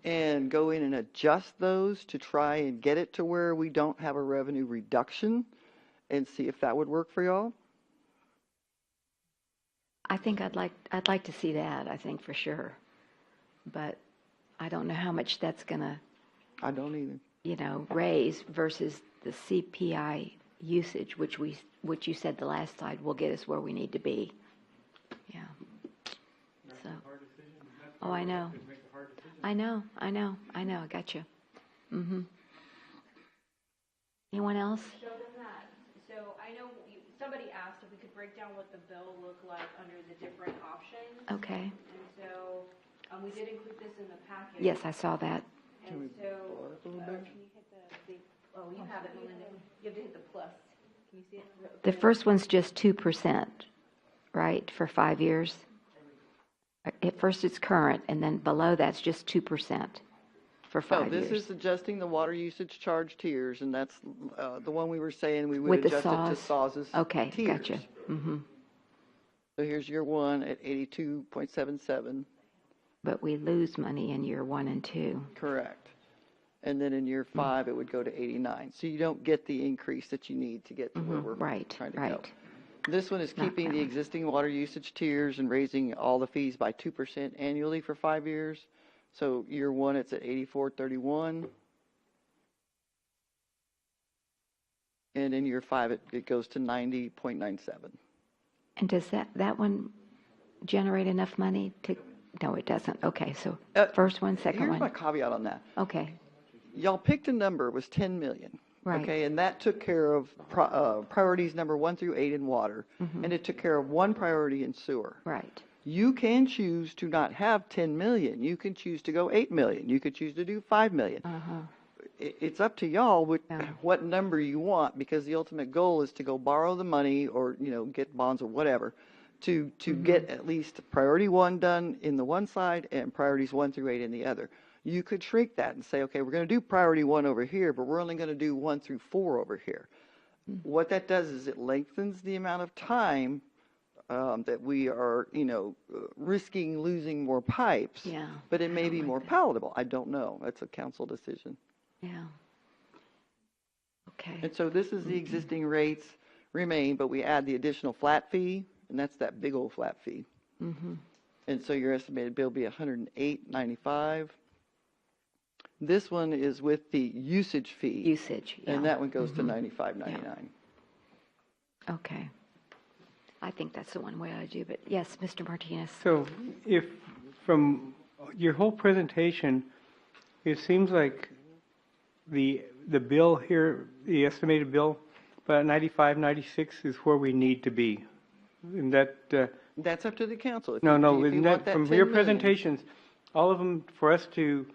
and go in and adjust those to try and get it to where we don't have a revenue reduction and see if that would work for y'all. I think I'd like to see that, I think for sure. But I don't know how much that's going to, I don't either. raise versus the CPI usage, which you said the last slide will get us where we need to be. Yeah. So. Oh, I know. I know. I got you. Anyone else? Show them that. So I know somebody asked if we could break down what the bill looked like under the different options. Okay. And so we did include this in the packet. Yes, I saw that. And so, can you hit oh, you have it, Melinda. You have to hit the plus. Can you see it? The first one's just 2%, right, for 5 years? At first it's current, and then below that's just 2% for 5 No, years. this is adjusting the water usage charge tiers, and that's the one we were saying we would With the adjust it to SAWS's Okay, tiers. gotcha. So here's year one at 82.77. But we lose money in year 1 and 2. Correct. And then in year 5, it would go to 89. So you don't get the increase that you need to get to where we're Right, trying to go. right. This one is Not keeping the balanced. existing water usage tiers and raising all the fees by 2% annually for 5 years. So year 1, it's at 84.31. And in year 5, it goes to 90.97. And does that one generate enough money to No, it doesn't. Okay, so Uh, first one, second Here's my one. caveat on that. Okay, Y'all picked a number, it was 10 million. Right. Okay, and that took care of priorities number 1 through 8 in water, and it took care of one priority in sewer. right. You can choose to not have 10 million. You can choose to go 8 million. You could choose to do 5 million. It's up to y'all what number you want, because the ultimate goal is to go borrow the money or, get bonds or whatever to get at least priority 1 done in the one side and priorities 1 through 8 in the other. You could shrink that and say, okay, we're going to do priority 1 over here, but we're only going to do 1 through 4 over here. What that does is it lengthens the amount of time that we are, risking losing more pipes. Yeah, But it may I be like more that. palatable. I don't know. That's a council decision. Yeah. Okay, And so this is the existing rates remain, but we add the additional flat fee, and that's that big old flat fee. And so your estimated bill will be $108.95. This one is with the usage fee. usage, yeah. And that one goes to $95.99. Okay. I think that's the one way I do, but yes, Mr. Martinez. So if, from your whole presentation, it seems like the bill here, the estimated bill, about 95, 96 is where we need to be. And that, That's up to the council. If no, you- no, if you isn't want that, from 10 your million. presentations, all of them, for us to,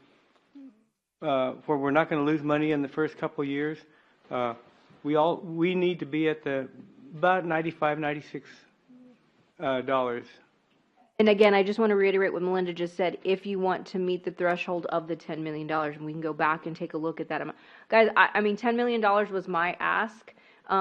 where we're not going to lose money in the first couple of years, we need to be at about 95, 96 dollars. And again, I just want to reiterate what Melinda just said. If you want to meet the threshold of the $10 million, we can go back and take a look at that amount. Guys, I mean, $10 million was my ask,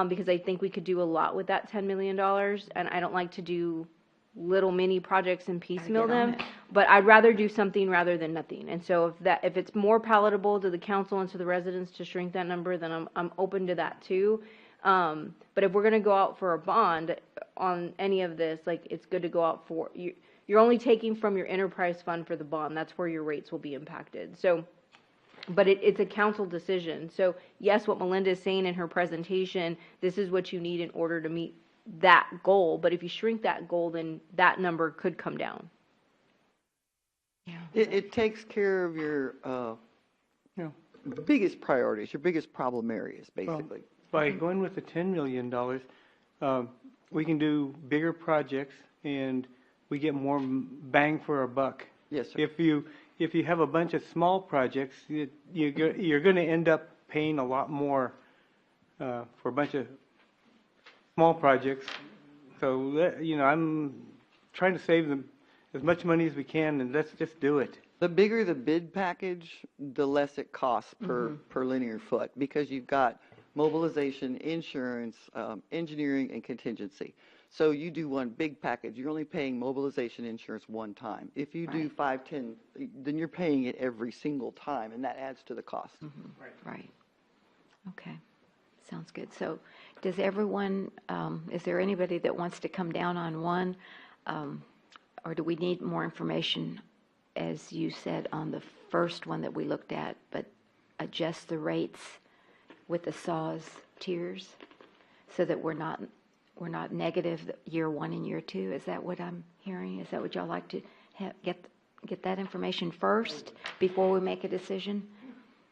because I think we could do a lot with that $10 million, and I don't like to do little mini projects and piecemeal get on them, it. but I'd rather do something rather than nothing. And so if it's more palatable to the council and to the residents to shrink that number, then I'm open to that too. But if we're going to go out for a bond on any of this, like, it's good to go out for, you're only taking from your enterprise fund for the bond. That's where your rates will be impacted. So, but it's a council decision. So yes, what Melinda is saying in her presentation, this is what you need in order to meet that goal. But if you shrink that goal, then that number could come down. Yeah. It takes care of your biggest priorities, your biggest problem areas, basically. By going with the $10 million, we can do bigger projects and we get more bang for our buck. Yes, sir. If you have a bunch of small projects, you're going to end up paying a lot more for a bunch of small projects. So, I'm trying to save them as much money as we can, and let's just do it. The bigger the bid package, the less it costs per linear foot, because you've got mobilization, insurance, engineering, and contingency. So you do one big package, you're only paying mobilization insurance one time. If you do 5, 10, then you're paying it every single time, and that adds to the cost. Right. Okay. Sounds good. So does everyone, is there anybody that wants to come down on one? Or do we need more information, as you said, on the first one that we looked at, but adjust the rates with the SAWS tiers so that we're not negative year 1 and year 2? Is that what I'm hearing? Is that what y'all like to get that information first before we make a decision?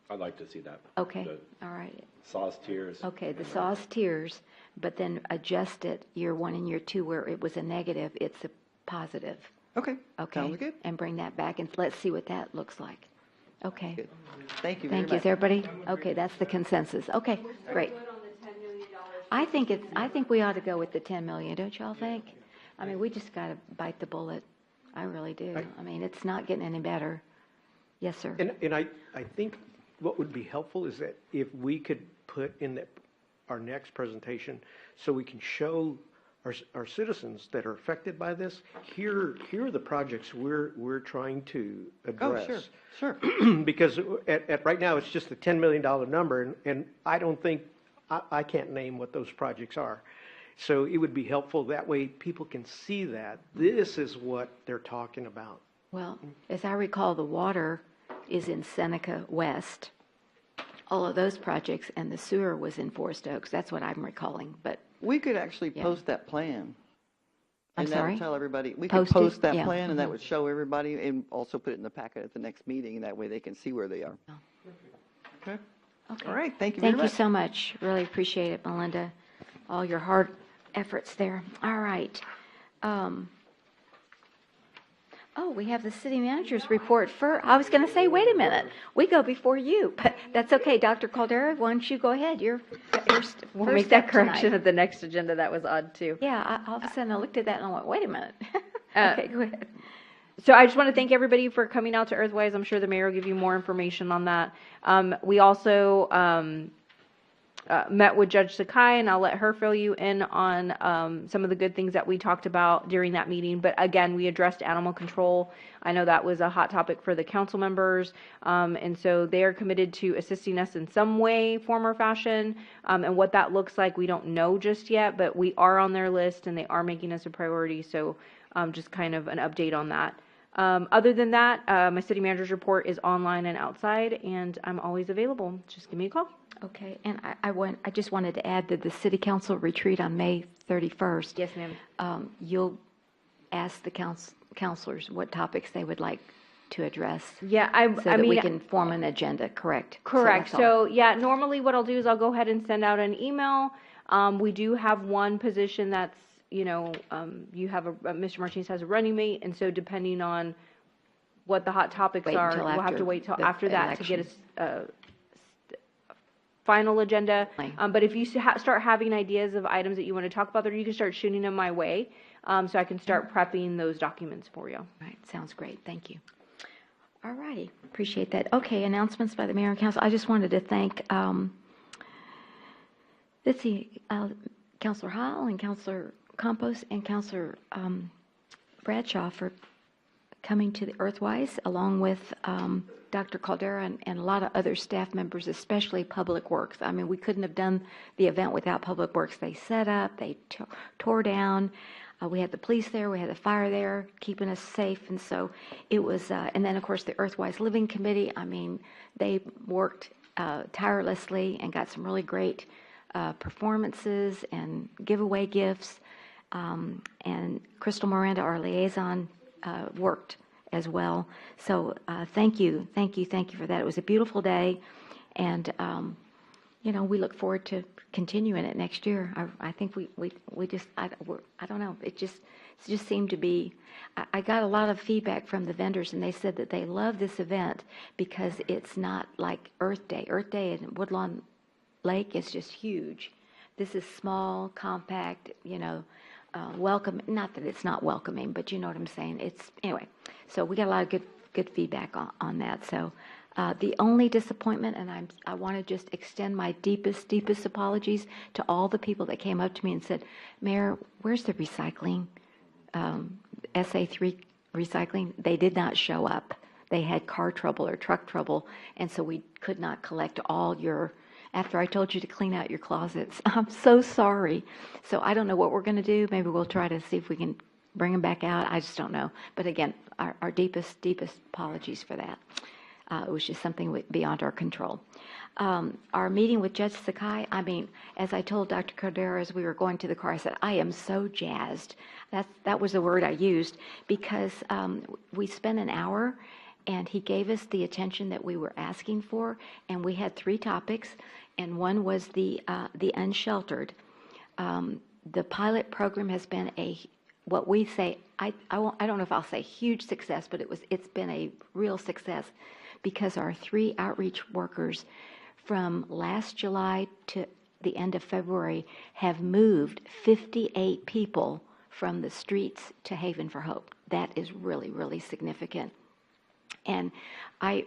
I'd like to see that. Okay, The all right. SAWS tiers. Okay, the SAWS tiers, but then adjust it year 1 and year 2 where it was a negative, it's a positive. Okay. Okay. Sounds good. And bring that back and let's see what that looks like. Okay. Good. Thank you very Thank you. much. Is everybody? Okay, that's the consensus. Okay, great. I think we ought to go with the 10 million, don't y'all think? I mean, we just got to bite the bullet. I really do. I mean, it's not getting any better. Yes, sir. And I think what would be helpful is that if we could put in our next presentation, so we can show our citizens that are affected by this, here are the projects we're trying to address. Oh, sure. Because at right now, it's just a $10 million number, and I don't think, I can't name what those projects are. So it would be helpful, that way people can see that this is what they're talking about. Well, as I recall, the water is in Seneca West. All of those projects, and the sewer was in Forest Oaks. That's what I'm recalling, but We could actually Yeah. post that plan I'm And that'll sorry? tell everybody, we could Post it? post that Yeah. plan, and that would show everybody, and also put it in the packet at the next meeting, and that way they can see where they are. Okay? Okay. All right, thank you very Thank you much. so much. Really appreciate it, Melinda. All your hard efforts there. All right. Oh, we have the city manager's report first. I was going to say, wait a minute. We go before you, but that's okay. Dr. Caldera, why don't you go ahead? You're first. We'll first make that up correction tonight. at the next agenda. That was odd too. Yeah, all of a sudden I looked at that and I went, wait a minute. Uh, Okay, go ahead. So I just want to thank everybody for coming out to Earthwise. I'm sure the mayor will give you more information on that. We also met with Judge Sakai, and I'll let her fill you in on some of the good things that we talked about during that meeting. But again, we addressed animal control. I know that was a hot topic for the council members, and so they are committed to assisting us in some way, form, or fashion. And what that looks like, we don't know just yet, but we are on their list, and they are making us a priority. So just kind of an update on that. Other than that, my city manager's report is online and outside, and I'm always available. Just give me a call. Okay, and I just wanted to add that the city council retreat on May 31st. Yes, ma'am. You'll ask the councilors what topics they would like to address. Yeah, So that we mean, can form an agenda, correct? correct. that's all. So, yeah, normally what I'll do is I'll go ahead and send out an email. We do have one position that's, you have Mr. Martinez has a running mate, and so depending on what the hot topics Wait are, until we'll have after to wait till the after that to get election. a final agenda. Fine. But if you start having ideas of items that you want to talk about, then you can start shooting them my way, so I can start prepping those documents for you. All right, sounds great, thank you. All righty, appreciate that. Okay, announcements by the mayor and council. I just wanted to thank, let's see, Councilor Hall and Councilor Campos and Councilor Bradshaw for coming to the Earthwise, along with Dr. Caldera and a lot of other staff members, especially Public Works. I mean, we couldn't have done the event without Public Works. They set up, they tore down. We had the police there, we had the fire there, keeping us safe, and so it was, and then, of course, the Earthwise Living Committee, I mean, they worked tirelessly and got some really great performances and giveaway gifts, and Crystal Miranda, our liaison, worked as well. So thank you for that. It was a beautiful day, and we look forward to continuing it next year. I think we just I don't know. It just seemed to be. I got a lot of feedback from the vendors, and they said that they love this event because it's not like Earth Day. Earth Day in Woodlawn Lake is just huge. This is small, compact, welcome. Not that it's not welcoming, but you know what I'm saying. It's anyway. So we got a lot of good feedback on that. So the only disappointment, and I want to just extend my deepest apologies to all the people that came up to me and said, Mayor, where's the recycling? SA3 recycling? They did not show up. They had car trouble or truck trouble, and so we could not collect all your. After I told you to clean out your closets. I'm so sorry. So I don't know what we're going to do. Maybe we'll try to see if we can bring them back out. I just don't know. But again, our deepest apologies for that. It was just something beyond our control. Our meeting with Judge Sakai, I mean, as I told Dr. Caldera as we were going to the car, I said, I am so jazzed. That was the word I used, because we spent an hour and he gave us the attention that we were asking for, and we had 3 topics, and one was the unsheltered. The pilot program has been what we say, I don't know if I'll say huge success, but it's been a real success, because our 3 outreach workers from last July to the end of February have moved 58 people from the streets to Haven for Hope. That is really, really significant. And I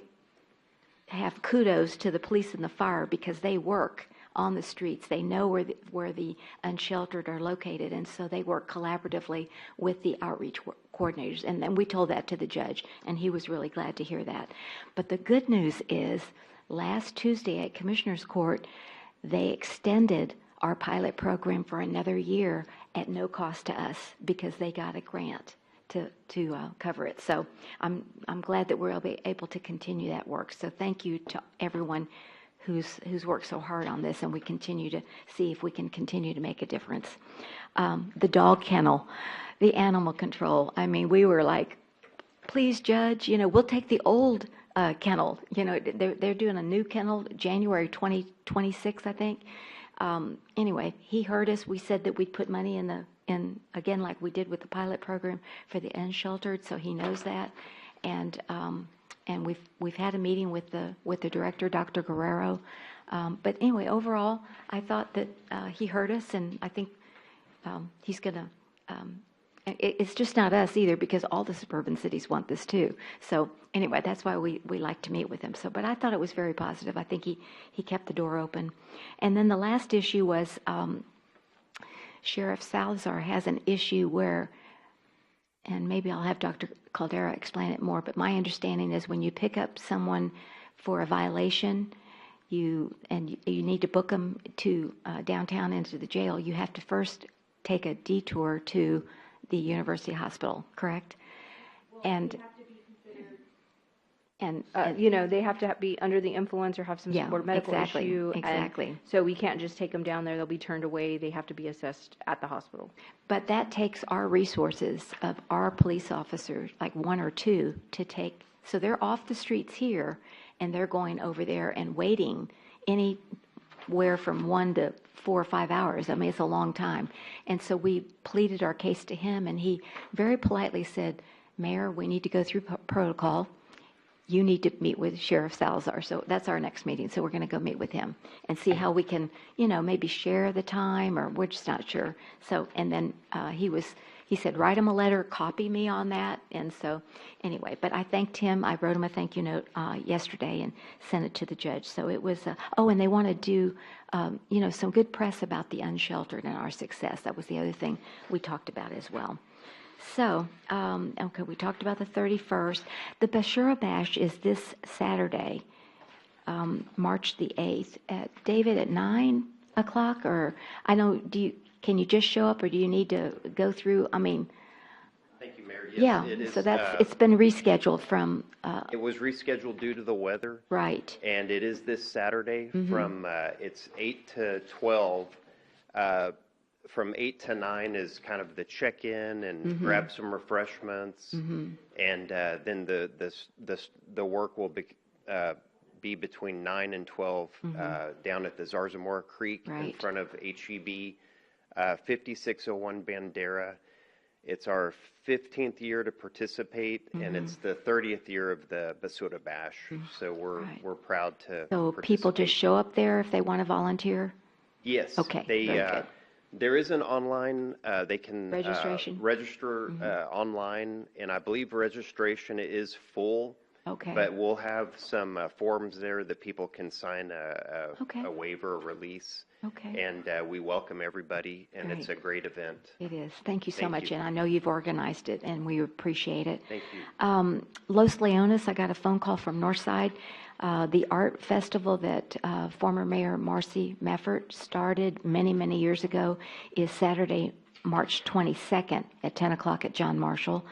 have kudos to the police and the fire, because they work on the streets. They know where the unsheltered are located, and so they work collaboratively with the outreach coordinators. And then we told that to the judge, and he was really glad to hear that. But the good news is, last Tuesday at Commissioner's Court, they extended our pilot program for another year at no cost to us, because they got a grant to cover it. So I'm glad that we'll be able to continue that work. So thank you to everyone who's worked so hard on this, and we continue to see if we can continue to make a difference. The dog kennel, the animal control. I mean, we were like, please, Judge, we'll take the old kennel. They're doing a new kennel January 2026, I think. Anyway, he heard us. We said that we'd put money in again, like we did with the pilot program for the unsheltered, so he knows that. And we've had a meeting with the director, Dr. Guerrero. But anyway, overall, I thought that he heard us, and I think he's going to. It's just not us either, because all the suburban cities want this too. So anyway, that's why we like to meet with him. So, but I thought it was very positive. I think he kept the door open. And then the last issue was Sheriff Salazar has an issue where, and maybe I'll have Dr. Caldera explain it more, but my understanding is when you pick up someone for a violation, you need to book them to downtown into the jail, you have to first take a detour to the University Hospital, correct? And they have to be under the influence or have some sort of medical issue. Exactly. So we can't just take them down there. They'll be turned away. They have to be assessed at the hospital. But that takes our resources of our police officers, like one or two, to take. So they're off the streets here, and they're going over there and waiting anywhere from 1 to 4 or 5 hours. I mean, it's a long time. And so we pleaded our case to him, and he very politely said, Mayor, we need to go through protocol. You need to meet with Sheriff Salazar. So that's our next meeting. So we're going to go meet with him and see how we can, maybe share the time, or we're just not sure. So, and then he said, write him a letter, copy me on that. And so anyway, but I thanked him. I wrote him a thank you note yesterday and sent it to the judge. So it was, and they want to do, some good press about the unsheltered and our success. That was the other thing we talked about as well. So, okay, we talked about the 31st. The Bashura Bash is this Saturday, March the 8th. David, at 9 o'clock, or I know, can you just show up, or do you need to go through, Thank you, Mayor. Yes, yeah, it is, so it's been rescheduled from. It was rescheduled due to the weather. Right. And it is this Saturday from, it's 8 to 12. From 8 to 9 is kind of the check-in and grab some refreshments, and then the work will be between 9 and 12 down at the Zarzamora Creek in front of HEB, 5601 Bandera. It's our 15th year to participate, and it's the 30th year of the Basuda Bash. So we're proud to. So people just show up there if they want to volunteer. Yes. Okay. They. Very good. There is an online, they can registration register online, and I believe registration is full. Okay. But we'll have some forms there that people can sign a waiver or release. Okay. And we welcome everybody, and it's a great event. It is. Thank you so Thank much, you. and I know you've organized it, and we appreciate it. Thank you. Los Leones, I got a phone call from Northside. The art festival that former Mayor Marcy Meffert started many, many years ago is Saturday, March 22nd at 10 o'clock at John Marshall.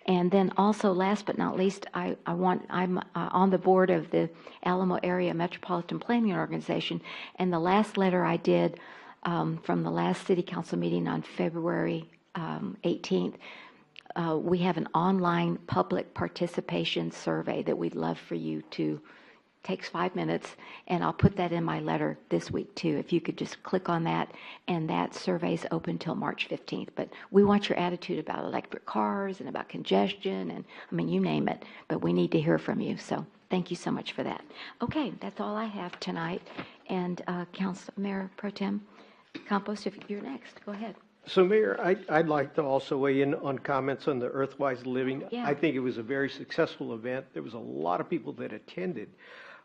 And then also, last but not least, I'm on the board of the Alamo Area Metropolitan Planning Organization, and the last letter I did from the last City Council meeting on February 18th, we have an online public participation survey that we'd love for you to. Takes 5 minutes, and I'll put that in my letter this week too. If you could just click on that, and that survey's open till March 15th. But we want your attitude about electric cars and about congestion, and you name it. But we need to hear from you. So thank you so much for that. Okay, that's all I have tonight. And Council Mayor Pro Tem Campos, if you're next, go ahead. So, Mayor, I'd like to also weigh in on comments on the Earthwise Living. Yeah. I think it was a very successful event. There was a lot of people that attended,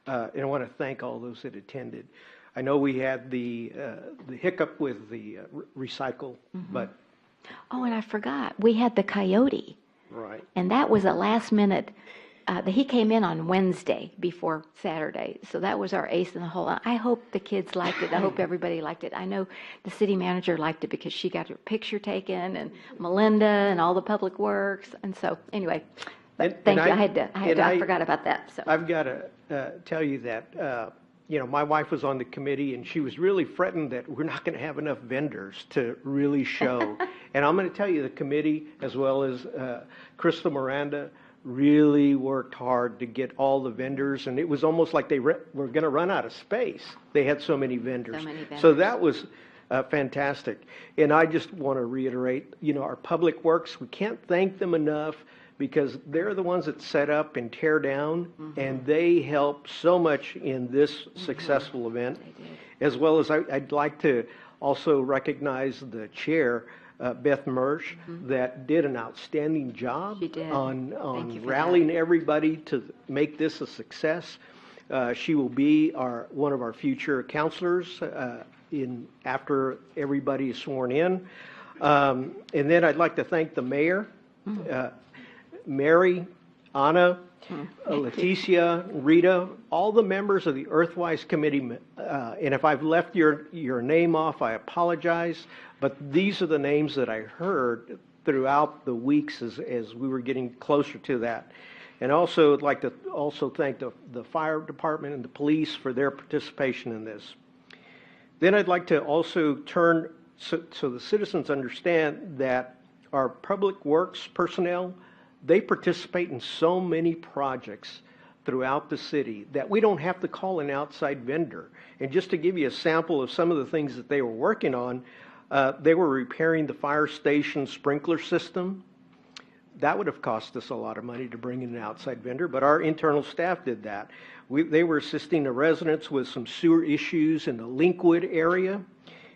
and I want to thank all those that attended. I know we had the hiccup with the recycle, but... Oh, and I forgot, we had the coyote. Right. And that was a last minute, he came in on Wednesday before Saturday. So that was our ace in the hole. I hope the kids liked it. I hope everybody liked it. I know the city manager liked it because she got her picture taken, and Melinda and all the public works. And so anyway, but thank you. I forgot about that. So I've got to tell you that my wife was on the committee, and she was really fretting that we're not going to have enough vendors to really show. And I'm going to tell you, the committee, as well as Crystal Miranda, really worked hard to get all the vendors, and it was almost like they were going to run out of space. They had so many vendors. So many vendors. So that was fantastic. And I just want to reiterate, our Public Works, we can't thank them enough, because they're the ones that set up and tear down, and they help so much in this successful event. As well as I'd like to also recognize the chair, Beth Mersch, that did an outstanding job She did. on Thank you for rallying everybody to make this a success. She will be one of our future counselors after everybody is sworn in. And then I'd like to thank the mayor, Mary, Anna, Leticia, Rita, all the members of the Earthwise Committee. And if I've left your name off, I apologize. But these are the names that I heard throughout the weeks as we were getting closer to that. And also, I'd like to also thank the fire department and the police for their participation in this. Then I'd like to also turn so the citizens understand that our Public Works personnel, they participate in so many projects throughout the city that we don't have to call an outside vendor. And just to give you a sample of some of the things that they were working on, they were repairing the fire station sprinkler system. That would have cost us a lot of money to bring in an outside vendor, but our internal staff did that. They were assisting the residents with some sewer issues in the Linkwood area,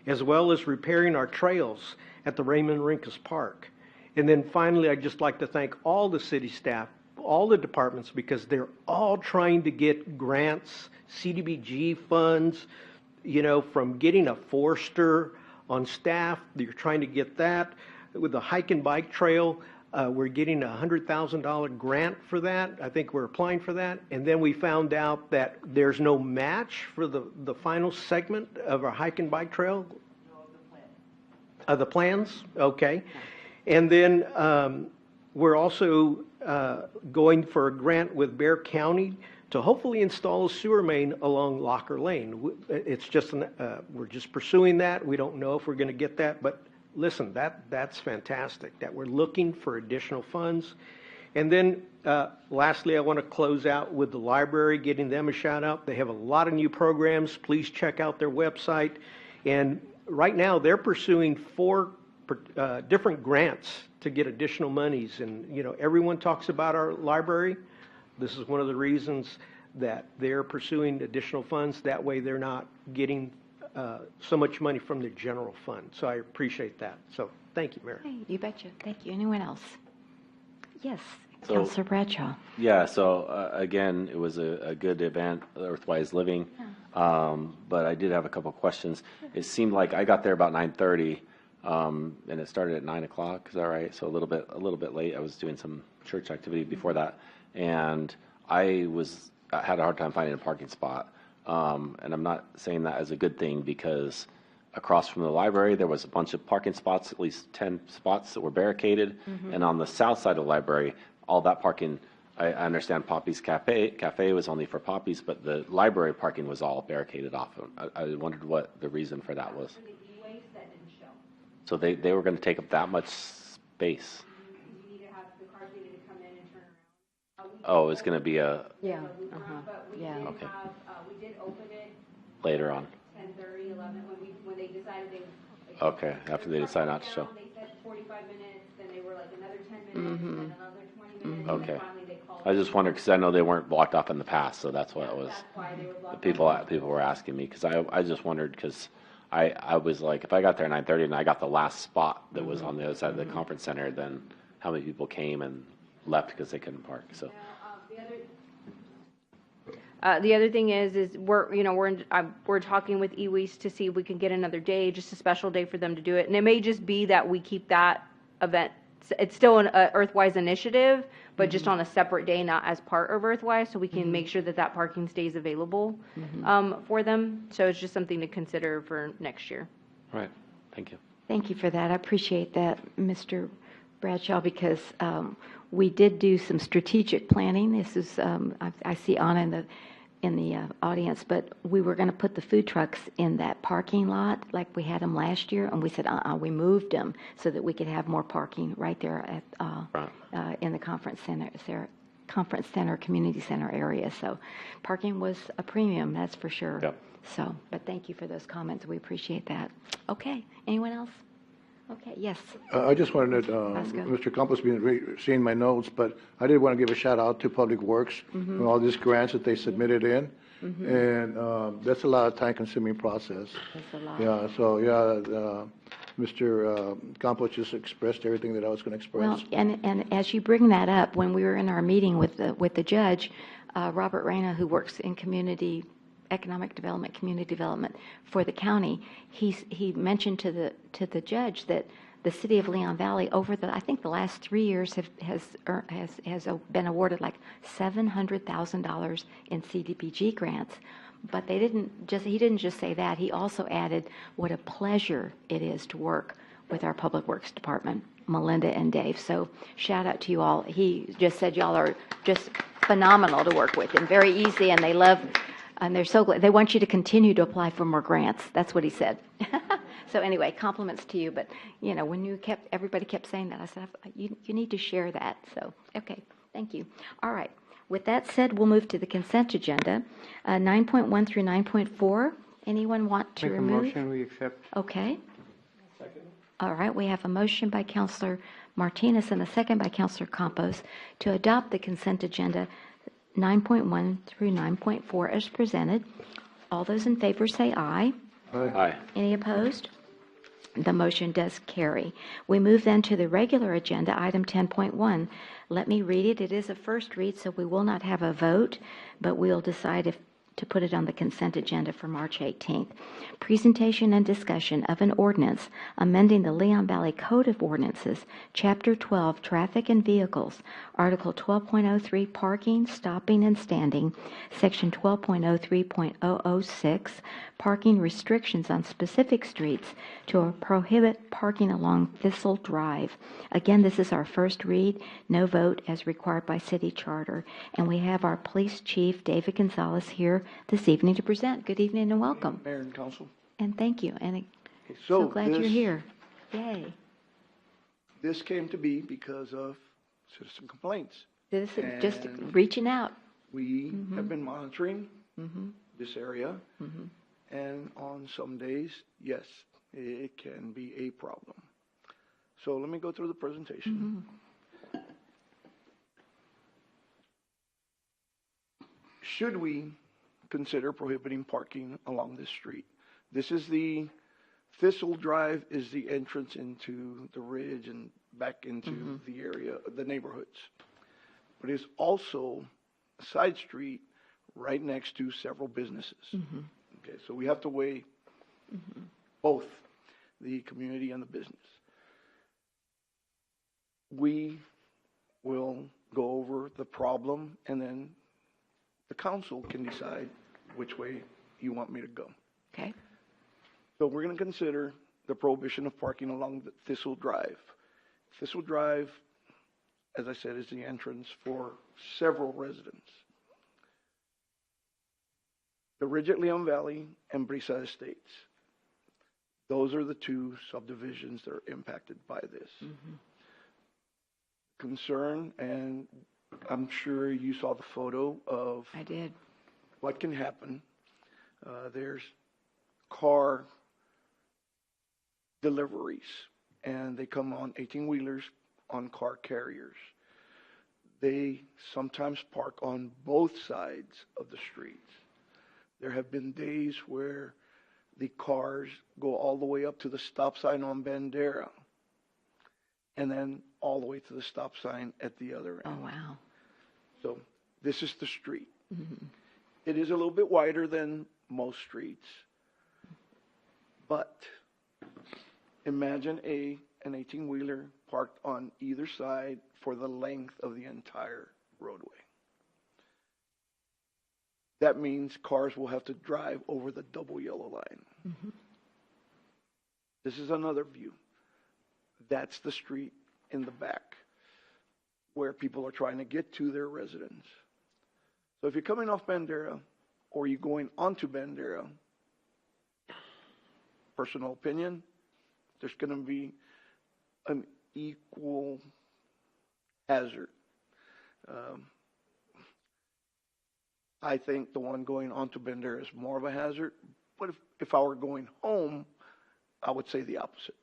as well as repairing our trails at the Raymond Rinkus Park. And then finally, I'd just like to thank all the city staff, all the departments, because they're all trying to get grants, CDBG funds, from getting a forester on staff. You're trying to get that. With the hike and bike trail, we're getting a $100,000 grant for that. I think we're applying for that. And then we found out that there's no match for the final segment of our hike and bike trail. The plans? Okay. And then we're also going for a grant with Bear County to hopefully install a sewer main along Locker Lane. It's just we're just pursuing that. We don't know if we're going to get that, but listen, that's fantastic that we're looking for additional funds. And then lastly, I want to close out with the library, getting them a shout out. They have a lot of new programs. Please check out their website. And right now they're pursuing 4 different grants to get additional monies. And, everyone talks about our library. This is one of the reasons that they're pursuing additional funds. That way they're not getting so much money from the general fund. So I appreciate that. So thank you, Mayor. Hey, you betcha. Thank you. Anyone else? Yes, So- Councilor Bradshaw. Yeah, so again, it was a good event, Earthwise Living, but I did have a couple questions. It seemed like I got there about 9:30, and it started at 9 o'clock. Is that right? So a little bit late. I was doing some church activity before that, and I had a hard time finding a parking spot. And I'm not saying that as a good thing, because across from the library there was a bunch of parking spots, at least 10 spots that were barricaded, and on the south side of the library, all that parking. I understand Poppy's Cafe was only for Poppy's, but the library parking was all barricaded off. I wondered what the reason for that was. So they were going to take up that much space. Oh, it's going to be a Yeah. But we Yeah. did Okay. have, we did open it later on. 10:30, 11, when they decided they. Okay, after they decide not to show. They said 45 minutes, then they were like another 10 minutes, and then another 20 minutes. Okay. And then finally they called. I just wondered, because I know they weren't blocked off in the past, so that's what it was. That's why they were blocked. People were asking me, because I just wondered, because I was like, if I got there at 9:30 and I got the last spot that was on the other side of the conference center, then how many people came and left because they couldn't park? So The other thing is we're talking with eWeast to see if we can get another day, just a special day for them to do it. And it may just be that we keep that event. It's still an Earthwise initiative, but just on a separate day, not as part of Earthwise, so we can make sure that parking stays available for them. So it's just something to consider for next year. All right, thank you. Thank you for that. I appreciate that, Mr. Bradshaw, because we did do some strategic planning. This is, I see Anna in the audience, but we were going to put the food trucks in that parking lot like we had them last year, and we said, we moved them so that we could have more parking right there at in the conference center, community center area. So parking was a premium, that's for sure. Yep. So, but thank you for those comments. We appreciate that. Okay. Anyone else? Okay. Yes. I just wanted, Vasco. Mr. Campos been seeing my notes, but I did want to give a shout out to Public Works and all these grants that they submitted in. And that's a lot of time consuming process. That's a lot. Yeah, so, Mr. Campos just expressed everything that I was going to express. Well, and as you bring that up, when we were in our meeting with the judge, Robert Reyna, who works in economic development, community development for the county, he mentioned to the judge that the city of Leon Valley over I think the last 3 years has been awarded like $700,000 in CDBG grants. But he didn't just say that. He also added what a pleasure it is to work with our Public Works Department, Melinda and Dave. So shout out to you all. He just said y'all are just phenomenal to work with and very easy, and they love. And they're so glad. They want you to continue to apply for more grants. That's what he said. So anyway, compliments to you. But, when everybody kept saying that, I said, you need to share that. So, okay, thank you. All right. With that said, we'll move to the consent agenda, 9.1 through 9.4. Anyone want to Make remove? a motion, we accept. Okay. All right. We have a motion by Councilor Martinez and a second by Councilor Campos to adopt the consent agenda 9.1 through 9.4 as presented. All those in favor say aye. Aye. Any opposed? The motion does carry. We move then to the regular agenda, item 10.1. Let me read it. It is a first read, so we will not have a vote, but we'll decide if to put it on the consent agenda for March 18th. Presentation and discussion of an ordinance amending the Leon Valley Code of Ordinances, Chapter 12, Traffic and Vehicles, Article 12.03, Parking, Stopping and Standing, Section 12.03.006, Parking Restrictions on Specific Streets to prohibit parking along Thistle Drive. Again, this is our first read, no vote as required by city charter. And we have our Police Chief, David Gonzalez, here this evening to present. Good evening and welcome. Mayor and Council. And thank you. And So so glad you're this- here. Yay. This came to be because of citizen complaints. This is just And reaching out. We have been monitoring this area, and on some days, yes, it can be a problem. So let me go through the presentation. Should we consider prohibiting parking along this street? This is Thistle Drive is the entrance into the ridge and back into the area, the neighborhoods. But it's also a side street right next to several businesses. Okay, so we have to weigh both the community and the business. We will go over the problem, and then the council can decide which way you want me to go. Okay. So we're going to consider the prohibition of parking along the Thistle Drive. Thistle Drive, as I said, is the entrance for several residents. The Ridge at Leon Valley and Brisa Estates. Those are the two subdivisions that are impacted by this. Concern, and I'm sure you saw the photo of I did. what can happen. There's car deliveries, and they come on 18-wheelers on car carriers. They sometimes park on both sides of the streets. There have been days where the cars go all the way up to the stop sign on Bandera, and then all the way to the stop sign at the other end. Oh, wow. So this is the street. It is a little bit wider than most streets, but imagine an 18-wheeler parked on either side for the length of the entire roadway. That means cars will have to drive over the double yellow line. This is another view. That's the street in the back where people are trying to get to their residence. So if you're coming off Bandera or you going onto Bandera, personal opinion, there's going to be an equal hazard. I think the one going onto Bandera is more of a hazard, but if I were going home, I would say the opposite.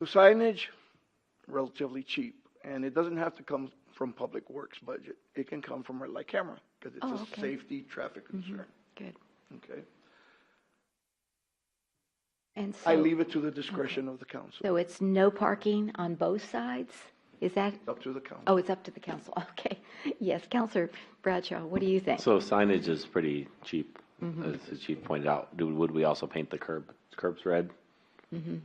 The signage, relatively cheap, and it doesn't have to come from Public Works budget. It can come from red light camera, because it's a safety traffic concern. Good. Okay? And I so, leave it to the discretion of the council. so it's no parking on both sides? Is that, Up to the council. oh, it's up to the council. Okay. Yes, Counselor Bradshaw, what do you think? So signage is pretty cheap, as the chief pointed out. Would we also paint the curbs red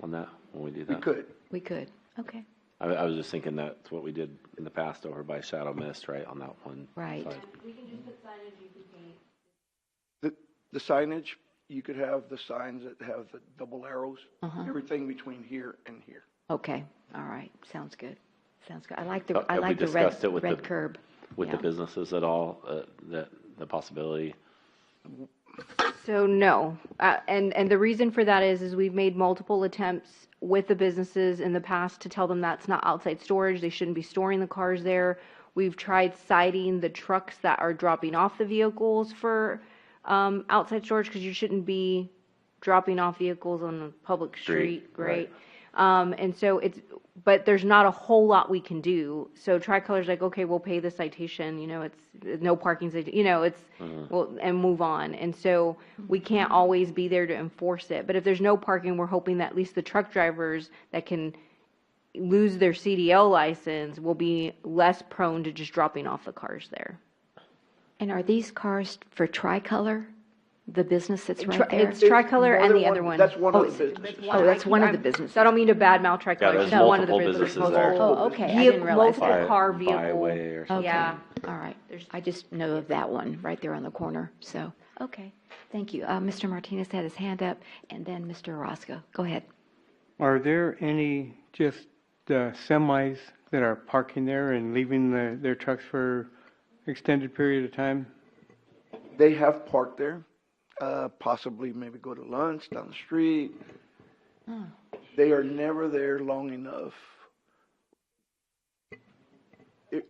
on that when we do We that? could. We could. Okay. I was just thinking that's what we did in the past over by Shadow Mist, right, on that one Right. side. We can just put signage, you can paint. The signage, you could have the signs that have the double arrows, everything between here and here. Okay. All right. Sounds good. Sounds good. I like the, Have I we like the discussed it with red the- curb. With the Yeah. businesses at all, the possibility? So no, and the reason for that is we've made multiple attempts with the businesses in the past to tell them that's not outside storage. They shouldn't be storing the cars there. We've tried citing the trucks that are dropping off the vehicles for outside storage, because you shouldn't be dropping off vehicles on a public street, right? And so but there's not a whole lot we can do. So Tricolor's like, okay, we'll pay the citation, it's no parking, it's, well, and move on. And so we can't always be there to enforce it. But if there's no parking, we're hoping that at least the truck drivers that can lose their CDL license will be less prone to just dropping off the cars there. And are these cars for Tricolor, the business that's right there? It's Tricolor More and than the other one. That's one of the businesses. Oh, that's one of the businesses. So I don't mean to badmouth Tricolor. Yeah, it's there's just one of the multiple businesses there. Oh, okay. I didn't realize Multiple that. car vehicle. Byway or something. Okay. Yeah. All right. I just know of that one right there on the corner. So, okay. Thank you. Mr. Martinez had his hand up, and then Mr. Orozco. Go ahead. Are there any just semis that are parking there and leaving their trucks for extended period of time? They have parked there, possibly maybe go to lunch down the street. They are never there long enough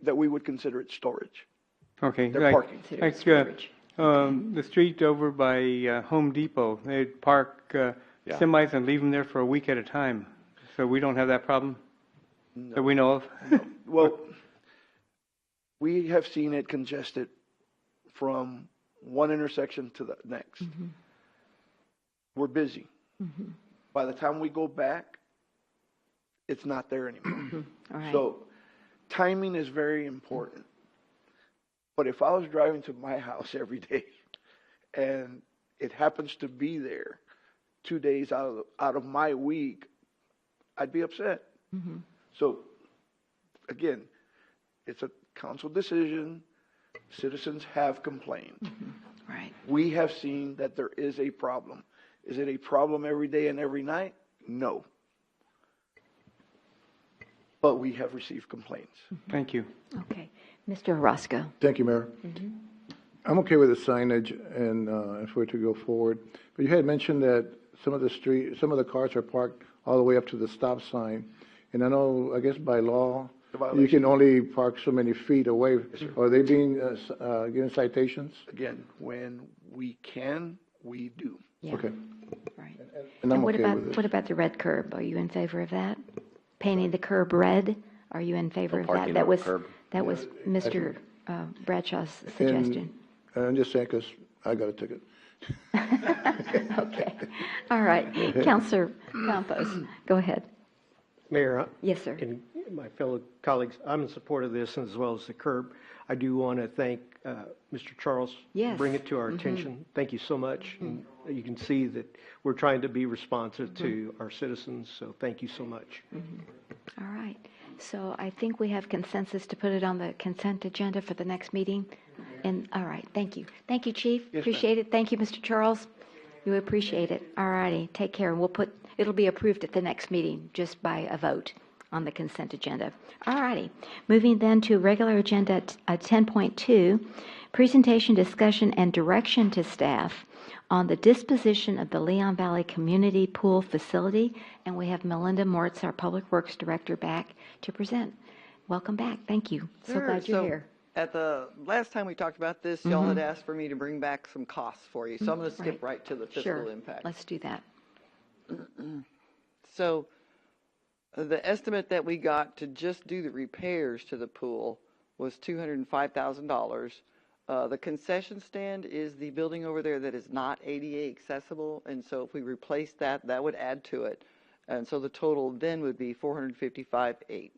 that we would consider it storage. Okay. They're parking. Like the street over by Home Depot, they park semis and leave them there for a week at a time. So we don't have that problem that we know of? Well, we have seen it congested from one intersection to the next. We're busy. By the time we go back, it's not there anymore. All right. So timing is very important. But if I was driving to my house every day and it happens to be there 2 days out of my week, I'd be upset. So again, it's a council decision. Citizens have complained. Right. We have seen that there is a problem. Is it a problem every day and every night? No. But we have received complaints. Thank you. Okay. Mr. Orozco. Thank you, Mayor. I'm okay with the signage and if we're to go forward. But you had mentioned that some of the cars are parked all the way up to the stop sign. And I know, I guess by law, you can only park so many feet away. Are they being given citations? Again, when we can, we do. Yeah. Okay. Right. And I'm what okay about with it. what about the red curb? Are you in favor of that? Painting the curb red? Are you in favor of that? parking That on was curb. that was Mr. Bradshaw's suggestion. And I'm just saying because I got a ticket. Okay. All right. Counselor Campos, go ahead. Mayor, Yes, sir. and my fellow colleagues, I'm in support of this as well as the curb. I do want to thank Mr. Charles. Yes. Bring it to our attention. Thank you so much. And you can see that we're trying to be responsive to our citizens, so thank you so much. All right. So I think we have consensus to put it on the consent agenda for the next meeting. And all right, thank you. Thank you, Chief. Appreciate it. Thank you, Mr. Charles. You appreciate it. All righty. Take care. And it'll be approved at the next meeting just by a vote on the consent agenda. All righty. Moving then to regular agenda 10.2, Presentation, discussion, and direction to staff on the disposition of the Leon Valley Community Pool Facility. And we have Melinda Moritz, our Public Works Director, back to present. Welcome back. Thank you. So Sure. glad you're So, here. At the last time we talked about this, y'all had asked for me to bring back some costs for you. So I'm going to skip right to the fiscal Sure. impact. Let's do that. So the estimate that we got to just do the repairs to the pool was $205,000. The concession stand is the building over there that is not ADA accessible, and so if we replace that, that would add to it. And so the total then would be $455,800.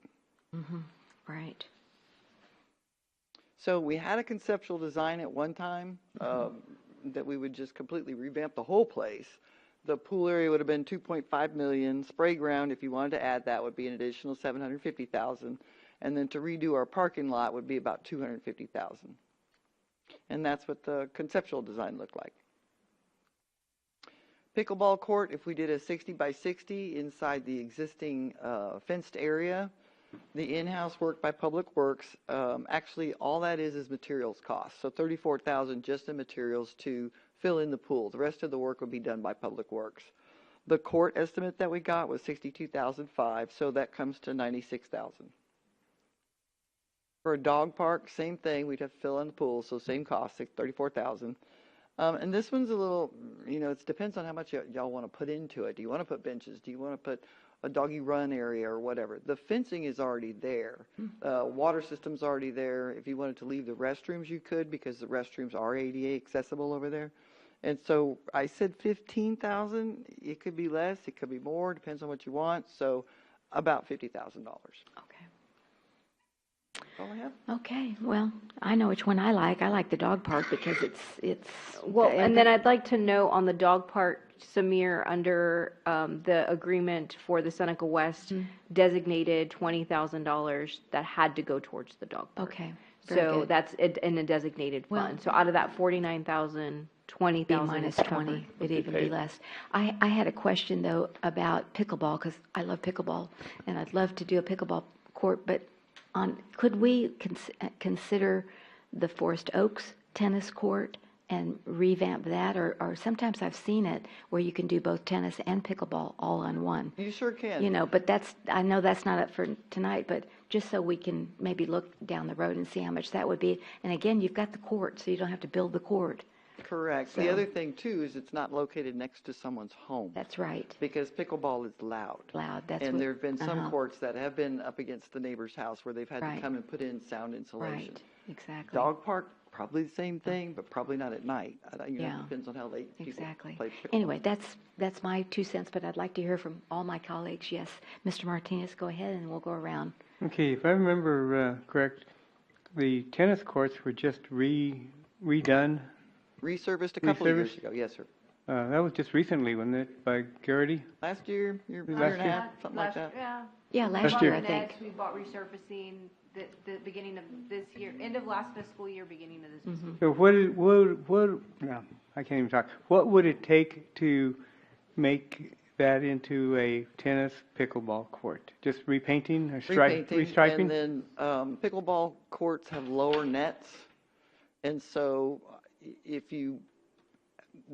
Right. So we had a conceptual design at one time that we would just completely revamp the whole place. The pool area would have been 2.5 million. Spray ground, if you wanted to add that, would be an additional 750,000. And then to redo our parking lot would be about 250,000. And that's what the conceptual design looked like. Pickleball court, if we did a 60 by 60 inside the existing fenced area, the in-house work by Public Works, actually all that is materials cost. So $34,000 just in materials to fill in the pool. The rest of the work would be done by Public Works. The court estimate that we got was $62,500, so that comes to $96,000. For a dog park, same thing. We'd have to fill in the pool, so same cost, $34,000. And this one's a little, it depends on how much y'all want to put into it. Do you want to put benches? Do you want to put a doggy run area or whatever? The fencing is already there. Water system's already there. If you wanted to leave the restrooms, you could, because the restrooms are ADA accessible over there. And so I said 15,000. It could be less. It could be more. Depends on what you want. So about $50,000. Okay. That's all I have. Okay. Well, I know which one I like. I like the dog park because it's. Well, and then I'd like to know on the dog park, Samir, under the agreement for the Seneca West, designated $20,000 that had to go towards the dog park. Okay. Very So good. that's in a designated Well, fund. So out of that 49,000, 20,000 be is minus covered. 20. It'd even be less. I had a question, though, about pickleball, because I love pickleball, and I'd love to do a pickleball court, but could we consider the Forest Oaks tennis court and revamp that? Or sometimes I've seen it where you can do both tennis and pickleball all on one. You sure can. But I know that's not up for tonight, but just so we can maybe look down the road and see how much that would be. And again, you've got the court, so you don't have to build the court. Correct. So- The other thing, too, is it's not located next to someone's home. That's right. Because pickleball is loud. Loud, that's And what. there have been some uh-huh. courts that have been up against the neighbor's house where they've had Right. to come and put in sound insulation. Right, exactly. Dog park, probably the same thing, but probably not at night. Yeah. It depends on how late people Exactly. play pickleball. Anyway, that's my 2 cents, but I'd like to hear from all my colleagues. Yes, Mr. Martinez, go ahead and we'll go around. Okay, if I remember correct, the tennis courts were just redone. Resurfaced a couple of years Resurfaced? ago, yes, sir. That was just recently, wasn't it, by Garrity? Last year, year Last and a year? half, something like that. Yeah. Yeah, We last bought year, I the think. nets, we bought resurfacing the beginning of this year, end of last fiscal year, beginning of this fiscal year. So no, I can't even talk. What would it take to make that into a tennis pickleball court? Just repainting or Repainting, restriping? and then pickleball courts have lower nets, and so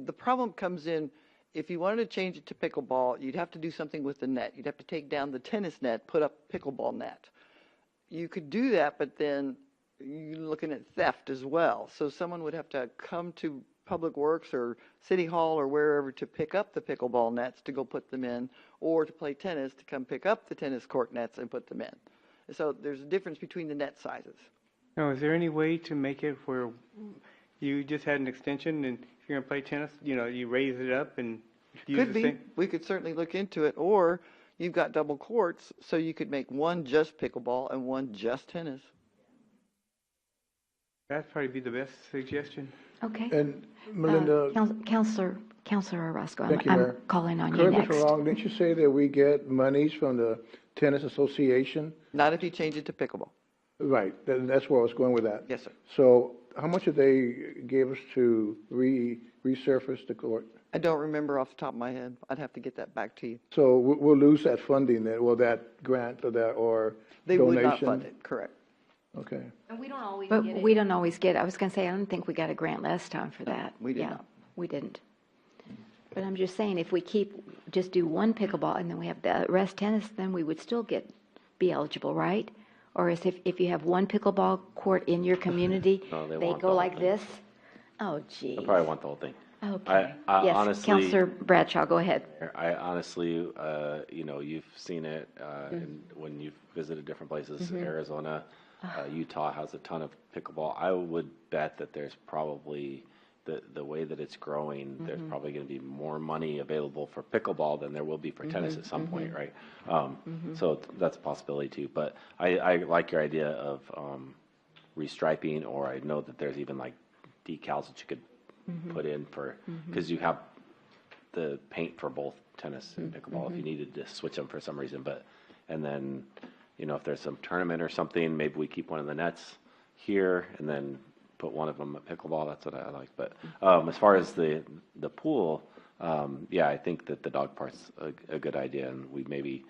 the problem comes in, if you wanted to change it to pickleball, you'd have to do something with the net. You'd have to take down the tennis net, put up pickleball net. You could do that, but then you're looking at theft as well. So someone would have to come to Public Works or City Hall or wherever to pick up the pickleball nets to go put them in, or to play tennis to come pick up the tennis court nets and put them in. So there's a difference between the net sizes. Now, is there any way to make it where you just had an extension and if you're going to play tennis, you raise it up and use Could the be. same? We could certainly look into it. Or you've got double courts, so you could make one just pickleball and one just tennis. That'd probably be the best suggestion. Okay. And Melinda, Counselor Orozco, Thank you, I'm Mayor. calling on you correct me next. if I'm wrong, didn't you say that we get monies from the tennis association? Not if you change it to pickleball. Right, that's where I was going with that. Yes, sir. So how much did they give us to resurface the court? I don't remember off the top of my head. I'd have to get that back to you. So we'll lose that funding then, well, that grant or that, or They donation? would not fund it, correct. Okay. And we don't always But get it. we don't always get, I was going to say, I don't think we got a grant last time for that. We did Yeah, not. we didn't. But I'm just saying, if we just do one pickleball and then we have the rest tennis, then we would still be eligible, right? Or is if you have one pickleball court in your community, No, they they want the go whole like thing. this? Oh, gee. I probably want the whole thing. Okay. I Yes, honestly- Counselor Bradshaw, go ahead. I honestly, you've seen it when you've visited different places. Arizona, Utah has a ton of pickleball. I would bet that there's probably the way that it's growing. There's probably going to be more money available for pickleball than there will be for tennis at some point, right? So that's a possibility too. But I like your idea of restriping, or I know that there's even like decals that you could put in for, because you have the paint for both tennis and pickleball if you needed to switch them for some reason. And then, if there's some tournament or something, maybe we keep one of the nets here and then put one of them at pickleball. That's what I like. But as far as the pool, I think that the dog park's a good idea, and we maybe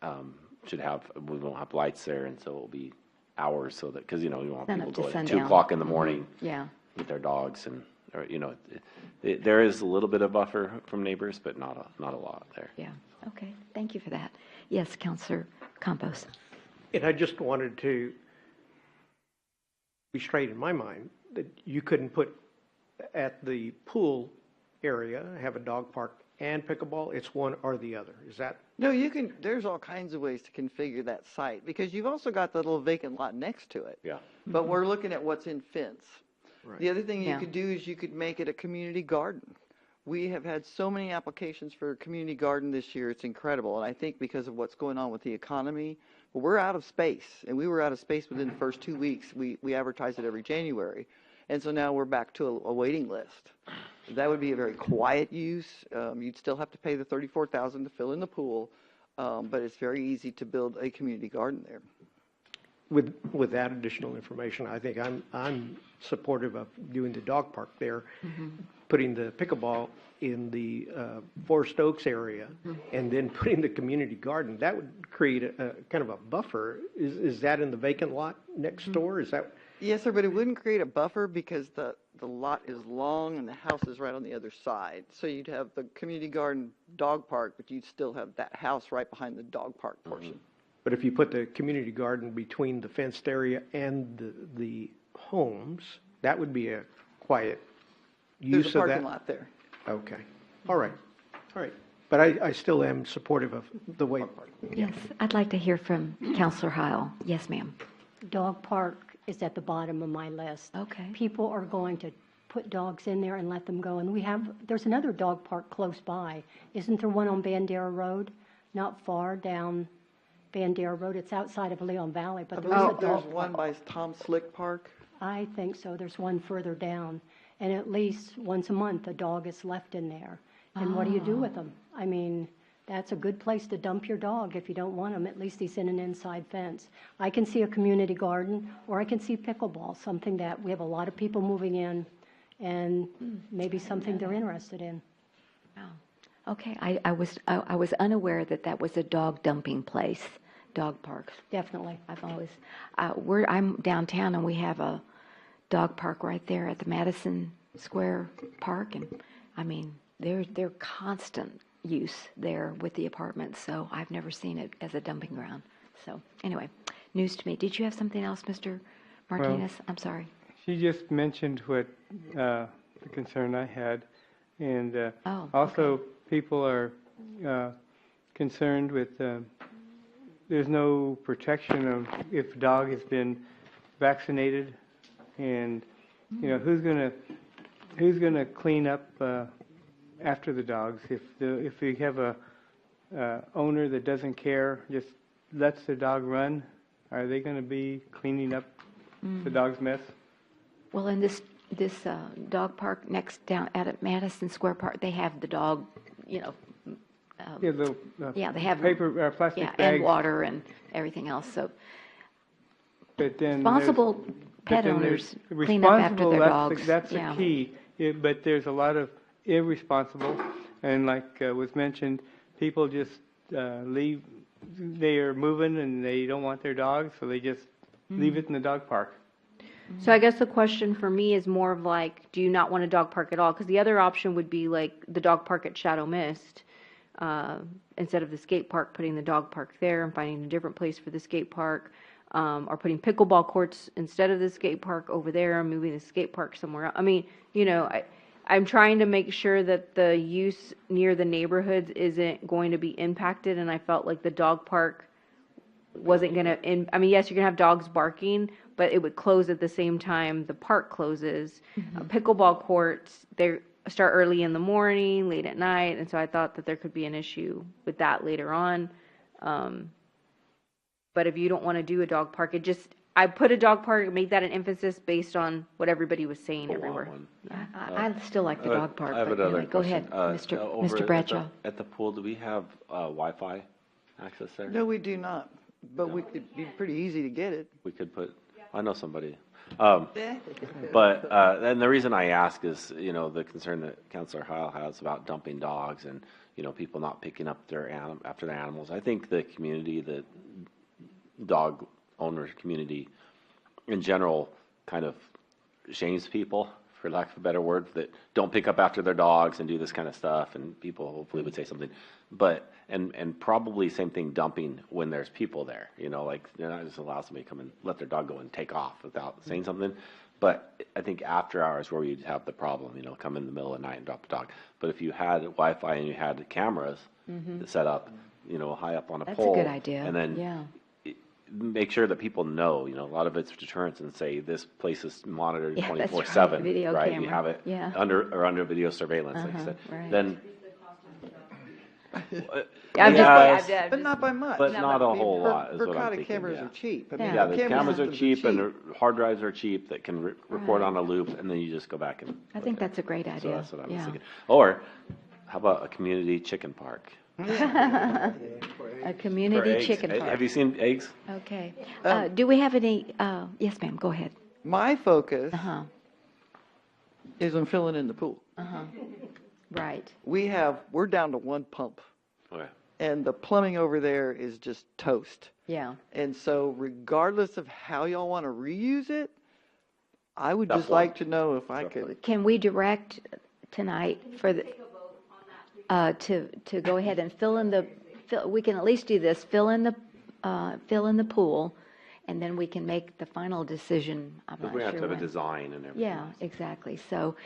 we won't have lights there, and so it'll be hours, so that, because we want Sun people up to going at sundown. 2 o'clock in the morning Yeah. with their dogs, and there is a little bit of buffer from neighbors, but not a lot there. Yeah. Okay. Thank you for that. Yes, Counselor Campos. And I just wanted to be straight in my mind that you couldn't put at the pool area, have a dog park and pickleball. It's one or the other. Is that? No, there's all kinds of ways to configure that site, because you've also got the little vacant lot next to it. Yeah. But we're looking at what's in fence. Right. The other thing you Yeah. could do is you could make it a community garden. We have had so many applications for a community garden this year. It's incredible. And I think because of what's going on with the economy, but we're out of space. And we were out of space within the first 2 weeks. We advertise it every January. And so now we're back to a waiting list. That would be a very quiet use. You'd still have to pay the $34,000 to fill in the pool. But it's very easy to build a community garden there. With that additional information, I think I'm supportive of doing the dog park there, putting the pickleball in the Forest Oaks area, and then putting the community garden. That would create a kind of a buffer. Is that in the vacant lot next door? Is that? Yes, sir, but it wouldn't create a buffer because the lot is long and the house is right on the other side. So you'd have the community garden dog park, but you'd still have that house right behind the dog park portion. But if you put the community garden between the fenced area and the homes, that would be a quiet There's use a of that? parking lot there. Okay. All right. But I still am supportive of the way. Yes, I'd like to hear from Counselor Heil. Yes, ma'am. Dog park is at the bottom of my list. Okay. People are going to put dogs in there and let them go. And there's another dog park close by. Isn't there one on Bandera Road? Not far down Bandera Road. It's outside of Leon Valley, I but believe there's a there's dog one park. by Tom Slick Park. I think so. There's one further down. And at least once a month, a dog is left in there. And what do you do with them? I mean, that's a good place to dump your dog if you don't want him. At least he's in an inside fence. I can see a community garden, or I can see pickleball, something that we have a lot of people moving in, and maybe something they're interested in. Wow. Okay, I was unaware that was a dog dumping place, dog parks. Definitely. I've always, I'm downtown and we have a dog park right there at the Madison Square Park, and I mean, they're constant use there with the apartments, so I've never seen it as a dumping ground. So anyway, news to me. Did you have something else, Mr. Martinez? I'm sorry. She just mentioned what the concern I had, and okay. People are concerned with there's no protection of if a dog has been vaccinated, and who's gonna clean up after the dogs if we have a owner that doesn't care, just lets the dog run. Are they going to be cleaning up the dog's mess? Well, in this dog park next down at Madison Square Park, they have the dog, Little they have paper plastic bags. and water and everything else. So But then responsible pet owners clean up after their dogs. That's the key. But there's a lot of irresponsible, and like was mentioned, people just leave. They are moving and they don't want their dogs, so they just leave it in the dog park. So I guess the question for me is more of like, do you not want a dog park at all? Because the other option would be like the dog park at Shadow Mist. Instead of the skate park, putting the dog park there and finding a different place for the skate park. Or putting pickleball courts instead of the skate park over there and moving the skate park somewhere else. I mean, I'm trying to make sure that the use near the neighborhoods isn't going to be impacted, and I felt like the dog park wasn't going to, I mean, yes, you're going to have dogs barking, but it would close at the same time the park closes. Pickleball courts, they start early in the morning, late at night, and so I thought that there could be an issue with that later on. But if you don't want to do a dog park, I put a dog park, make that an emphasis based on what everybody was saying everywhere. I still like the dog park, I have but another anyway, go question. ahead, Over Mr. Bradshaw. At the pool, do we have Wi-Fi access there? No, we do not, but it'd be pretty easy to get it. We could put, I know somebody. But, and the reason I ask is, the concern that Councilor Heil has about dumping dogs and, people not picking up after their animals. I think the community, the dog owners community in general kind of shames people, for lack of a better word, that don't pick up after their dogs and do this kind of stuff, and people hopefully would say something. But, and probably same thing dumping when there's people there, like they're not just allow somebody to come and let their dog go and take off without saying something. But I think after hours where you'd have the problem, come in the middle of the night and drop the dog. But if you had Wi-Fi and you had cameras set up, high up on a pole. That's a good idea. And then make sure that people know, a lot of it's deterrence, and say this place is monitored 24/7, right. Video right? camera. You have it Yeah. under video surveillance, like I said. right. Then, But not by much. but not a whole lot is what I'm Verkada thinking. cameras are cheap. Yeah, the cameras are systems cheap and the hard drives are cheap that can record on a loop, and then you just go back and. I think that's a great So idea. that's what I was Yeah. thinking. Or, how about a community chicken park? A For community eggs. chicken Have park. you seen eggs? Okay. Do we have any, yes, ma'am, go ahead. My focus Uh-huh, is on filling in the pool. right. We're down to one pump, Okay. and the plumbing over there is just toast. Yeah. And so regardless of how y'all want to reuse it, I would That's just one. like to know if I could. Can we direct tonight for the, to go ahead and we can at least do this, fill in the pool, and then we can make the final decision. I'm Because not we have sure to have a when. design and everything. Yeah, exactly. So,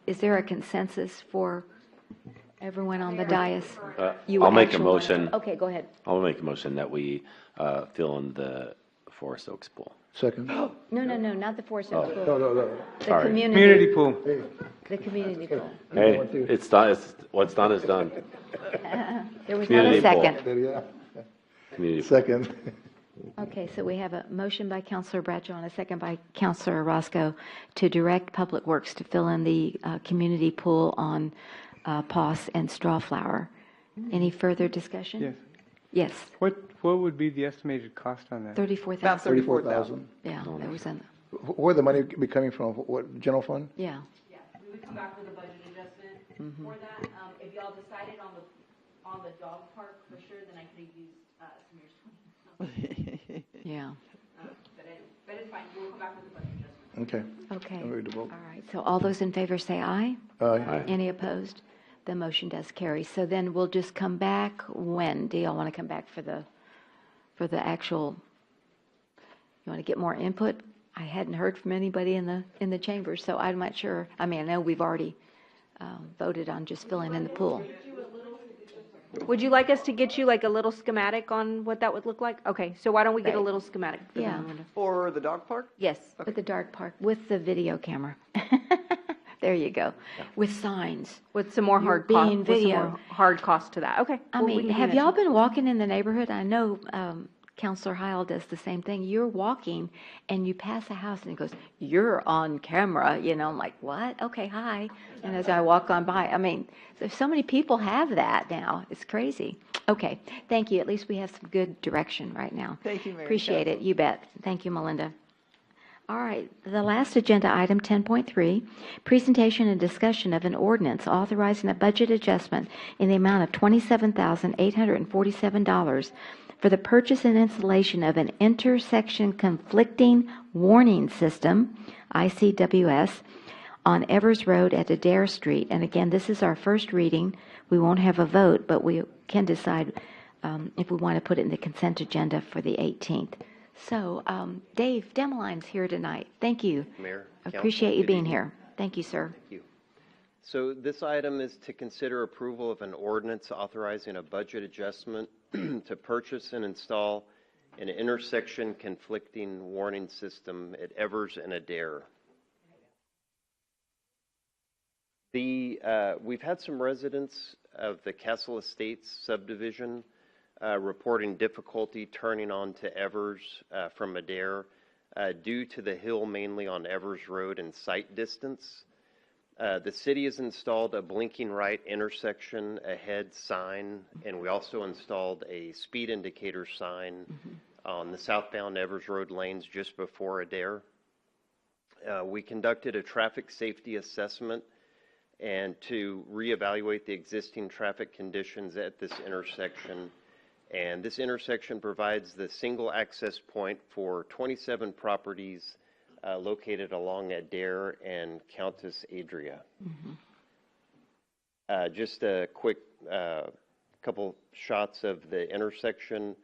is there a consensus for everyone on the dais? You I'll make a actually want- motion. Okay, go ahead. I'll make a motion that we fill in the Forest Oaks pool. Second. No, not the Forest Oaks No, pool. no, no. The Sorry. Community pool. The community pool. Hey, it's done. What's done is done. There was not a Community pool. second. Yeah. Community pool. Second. Okay, so we have a motion by Counselor Bradshaw and a second by Counselor Roscoe to direct Public Works to fill in the community pool on Poss and Strawflower. Any further discussion? Yes. Yes, What would be the estimated cost on that? 34,000. About 34,000. Yeah, there was an, Where the money be coming from? What, general fund? yeah. Yeah, we would come back with a budget adjustment for that. If y'all decided on the dog park for sure, then I could have used some of your 20. Yeah, But it's fine, we'll come back with a budget adjustment. Okay. okay. I'm ready to vote. All right, so all those in favor say aye. Aye. Any opposed? The motion does carry. So then we'll just come back when? Do y'all want to come back for the actual, you want to get more input? I hadn't heard from anybody in the chamber, so I'm not sure. I mean, I know we've already voted on just filling in the pool. Would you like us to get you like a little schematic on what that would look like? Okay, so why don't we get a Right. little schematic? for Yeah. them, Linda? For the dog park? Yes. With the dark park, with the video camera. There you go. With signs. With some more You're hard cost, being with some video. more hard cost to that. Okay. I well, we mean, can do have that y'all too. been walking in the neighborhood? I know Counselor Heil does the same thing. You're walking and you pass a house and it goes, "You're on camera." I'm like, "What? Okay, hi." And as I walk on by, I mean, so many people have that now. It's crazy. Okay, thank you. At least we have some good direction right now. Thank you, Mayor. Appreciate it. You bet. Thank you, Melinda. All right, the last agenda item, 10.3, presentation and discussion of an ordinance authorizing a budget adjustment in the amount of $27,847 for the purchase and installation of an intersection conflicting warning system, ICWS, on Evers Road at Adair Street. And again, this is our first reading. We won't have a vote, but we can decide if we want to put it in the consent agenda for the 18th. So, Dave Demeline's here tonight. Thank you. Mayor, Appreciate Council, you being good here. Thank you, sir. Thank you. So this item is to consider approval of an ordinance authorizing a budget adjustment to purchase and install an intersection conflicting warning system at Evers and Adair. We've had some residents of the Castle Estates subdivision reporting difficulty turning on to Evers from Adair due to the hill mainly on Evers Road and sight distance. The city has installed a blinking right intersection ahead sign, and we also installed a speed indicator sign on the southbound Evers Road lanes just before Adair. We conducted a traffic safety assessment and to reevaluate the existing traffic conditions at this intersection. And this intersection provides the single access point for 27 properties located along Adair and Countess Adria. Just a quick couple shots of the intersection.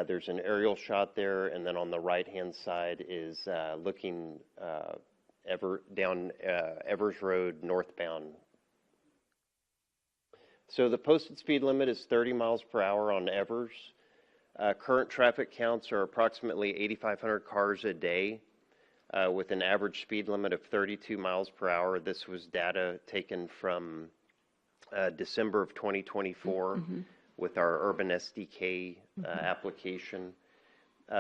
There's an aerial shot there, and then on the right-hand side is looking down Evers Road northbound. So the posted speed limit is 30 miles per hour on Evers. Current traffic counts are approximately 8,500 cars a day with an average speed limit of 32 miles per hour. This was data taken from December of 2024 with our Urban SDK application.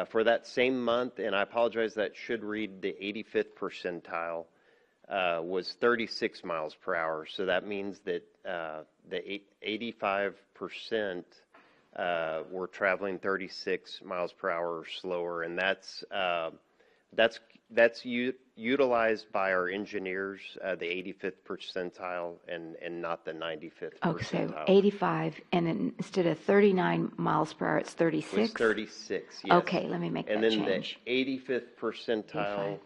For that same month, and I apologize, that should read the 85th percentile, was 36 miles per hour. So that means that the 85% were traveling 36 miles per hour or slower, and that's utilized by our engineers, the 85th percentile, and not the 95th percentile. Okay, so 85, and then instead of 39 miles per hour, it's 36? It was 36, yes. Okay, let me make that change. And then the 85th percentile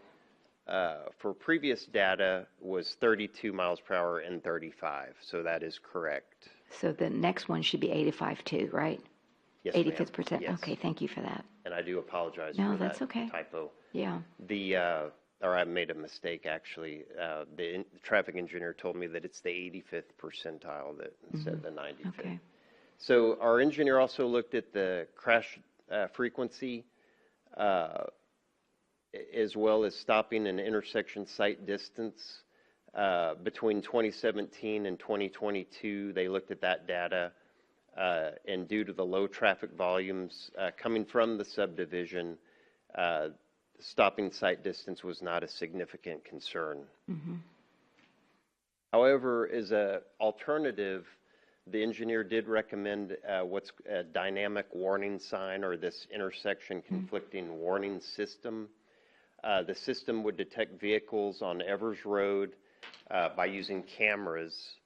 for previous data was 32 miles per hour and 35, so that is correct. So the next one should be 85 too, right? Yes, 85th percent. Yes. Okay, thank you for that. And I do apologize No, for that's that okay. typo. Yeah. Or I made a mistake actually. The traffic engineer told me that it's the 85th percentile that instead of the 95th. Okay. So our engineer also looked at the crash frequency as well as stopping and intersection sight distance. Between 2017 and 2022, they looked at that data, and due to the low traffic volumes coming from the subdivision, stopping sight distance was not a significant concern. However, as an alternative, the engineer did recommend what's a dynamic warning sign, or this intersection conflicting warning system. The system would detect vehicles on Evers Road by using cameras,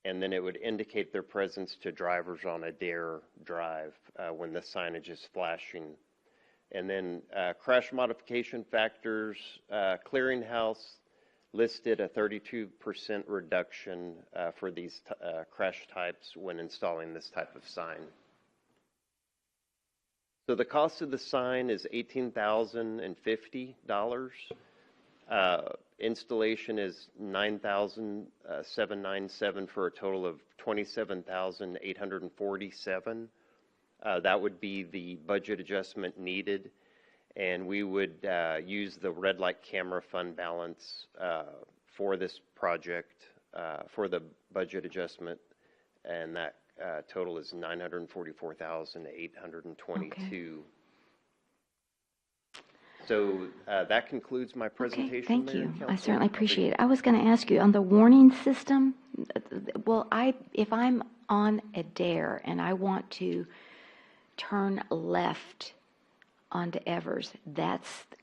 and then it would indicate their presence to drivers on Adair Drive when the signage is flashing. And then crash modification factors, Clearinghouse listed a 32% reduction for these crash types when installing this type of sign. So the cost of the sign is $18,050. Installation is $9,797 for a total of $27,847. That would be the budget adjustment needed, and we would use the red light camera fund balance for this project for the budget adjustment, and that total is $944,822. So that concludes my presentation. Okay, thank Mayor you. and I Council. certainly appreciate it. I was going to ask you on the warning system. Well, if I'm on Adair and I want to turn left onto Evers,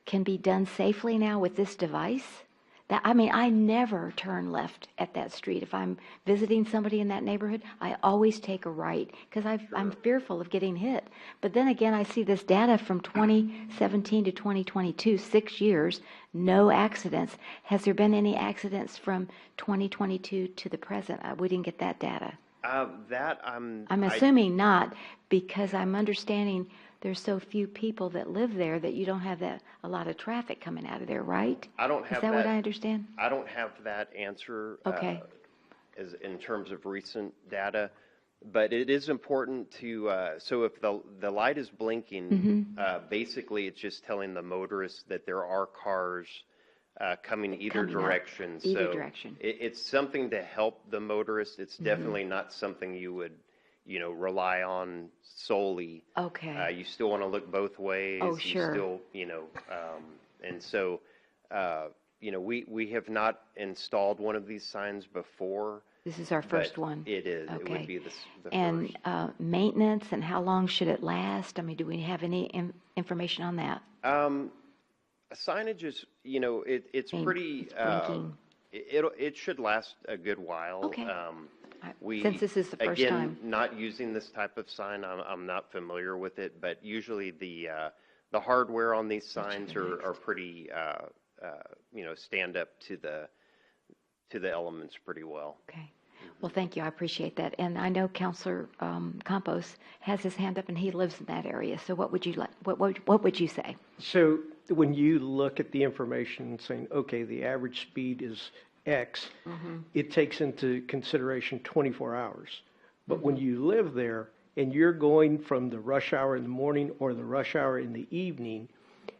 can be done safely now with this device? I never turn left at that street. If I'm visiting somebody in that neighborhood, I always take a right because I'm fearful of getting hit. But then again, I see this data from 2017 to 2022, 6 years, no accidents. Has there been any accidents from 2022 to the present? We didn't get that data. I'm assuming not, because I'm understanding there's so few people that live there that you don't have a lot of traffic coming out of there, right? I don't have Is that what I understand? I don't have that answer. Okay. As in terms of recent data, but it is important to. So if the light is blinking, basically it's just telling the motorist that there are cars coming either direction. Either direction. It's something to help the motorist. It's definitely not something you would, rely on solely. Okay. You still want to look both ways. Oh, sure. You still, and so, we have not installed one of these signs before. This is our first one. It is. Okay. It would be the and first. Maintenance and how long should it last? Do we have any information on that? Signage is, it's pretty. It should last a good while. Okay. We, Since this is the first again, time. not using this type of sign, I'm not familiar with it, but usually the hardware on these signs are pretty, stand up to the elements pretty well. Okay. Well, thank you. I appreciate that. And I know Councilor Campos has his hand up, and he lives in that area. So what would you like? What would you say? So when you look at the information saying, okay, the average speed is X, it takes into consideration 24 hours. But when you live there and you're going from the rush hour in the morning or the rush hour in the evening,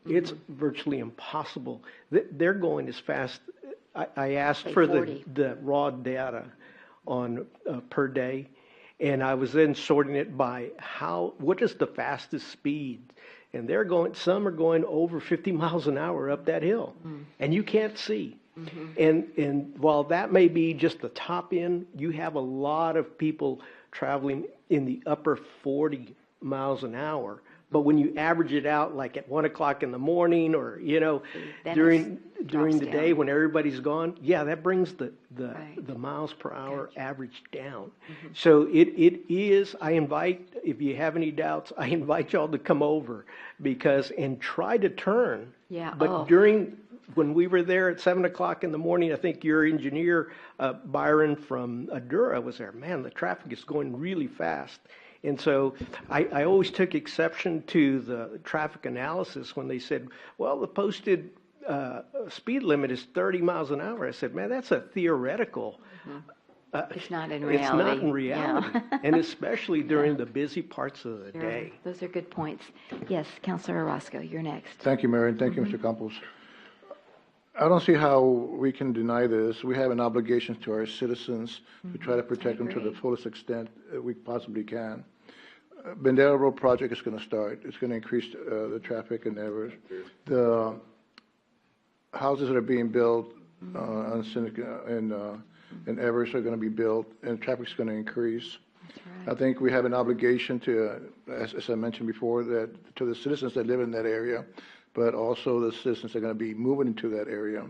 it's virtually impossible. They're going as fast. I asked for the raw data on per day, and I was then sorting it by what is the fastest speed. And some are going over 50 miles an hour up that hill, and you can't see. And while that may be just the top end, you have a lot of people traveling in the upper 40 miles an hour. But when you average it out, like at 1 o'clock in the morning, or during the day when everybody's gone, that brings the miles per hour average down. So it is. I invite, if you have any doubts, I invite y'all to come over and try to turn. Yeah. But when we were there at 7 o'clock in the morning, I think your engineer, Byron from Adura, was there. Man, the traffic is going really fast. And so I always took exception to the traffic analysis when they said, well, the posted speed limit is 30 miles an hour. I said, man, that's a theoretical. It's not in reality. It's not in reality, and especially during the busy parts of the day. Those are good points. Yes, Councilor Orozco, you're next. Thank you, Mayor, and thank you, Mr. Campos. I don't see how we can deny this. We have an obligation to our citizens to try to protect them to the fullest extent we possibly can. Bandera Road project is going to start. It's going to increase the traffic in Evers. The houses that are being built on Seneca and Evers are going to be built, and traffic's going to increase. I think we have an obligation to, as I mentioned before, that to the citizens that live in that area, but also the citizens that are going to be moving into that area.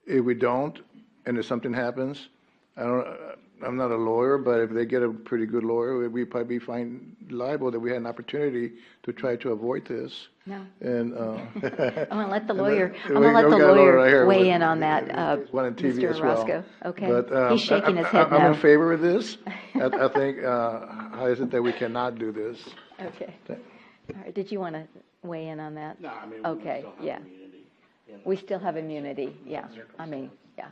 If we don't, and if something happens, I'm not a lawyer, but if they get a pretty good lawyer, we'd probably be fined liable that we had an opportunity to try to avoid this. No. And I'm going to let the lawyer. Weigh in on that, Mr. Orozco. Okay. But, he's shaking his head. I'm in favor of this. I think how is it that we cannot do this? Okay. All right. Did you want to weigh in on that? No, I mean. Okay. Yeah. We still have immunity. Yeah. Yeah.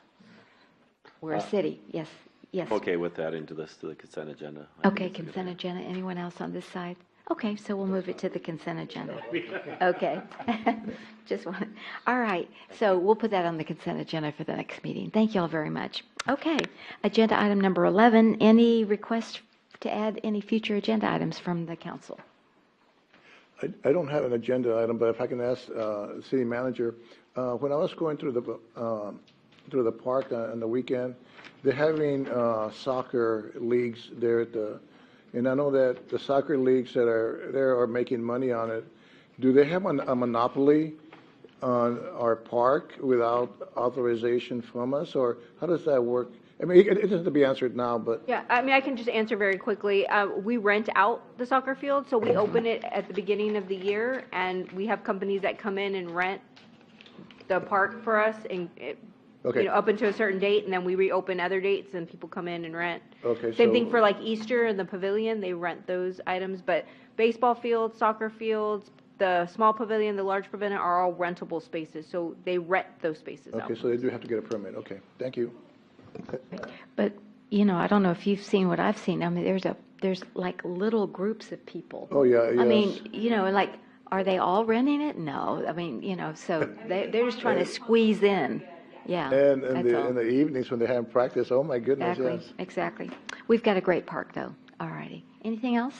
We're a city. Yes. Yes. Okay with that to the consent agenda. Okay, consent agenda. Anyone else on this side? Okay, so we'll move it to the consent agenda. Okay. All right, so we'll put that on the consent agenda for the next meeting. Thank you all very much. Okay, agenda item number 11, any request to add any future agenda items from the council? I don't have an agenda item, but if I can ask the city manager, when I was going through the park on the weekend, they're having soccer leagues there at the And I know that the soccer leagues that are there are making money on it. Do they have a monopoly on our park without authorization from us, or how does that work? I mean, it doesn't have to be answered now, but Yeah, I mean, I can just answer very quickly. We rent out the soccer field, so we open it at the beginning of the year, and we have companies that come in and rent the park for us, and okay. up until a certain date, and then we reopen other dates, and people come in and rent. Okay, Same so- thing for like Easter and the pavilion, they rent those items, but baseball fields, soccer fields, the small pavilion, the large pavilion are all rentable spaces, so they rent those spaces out. Okay, so they do have to get a permit. Okay, thank you. But, I don't know if you've seen what I've seen. I mean, there's like little groups of people. Oh, yeah, I yes. mean, like, are they all renting it? No. I mean, so they're just trying to squeeze in. Yeah, And that's all. in the evenings when they have practice, oh my goodness, Exactly, yes. exactly. We've got a great park, though. All righty. Anything else?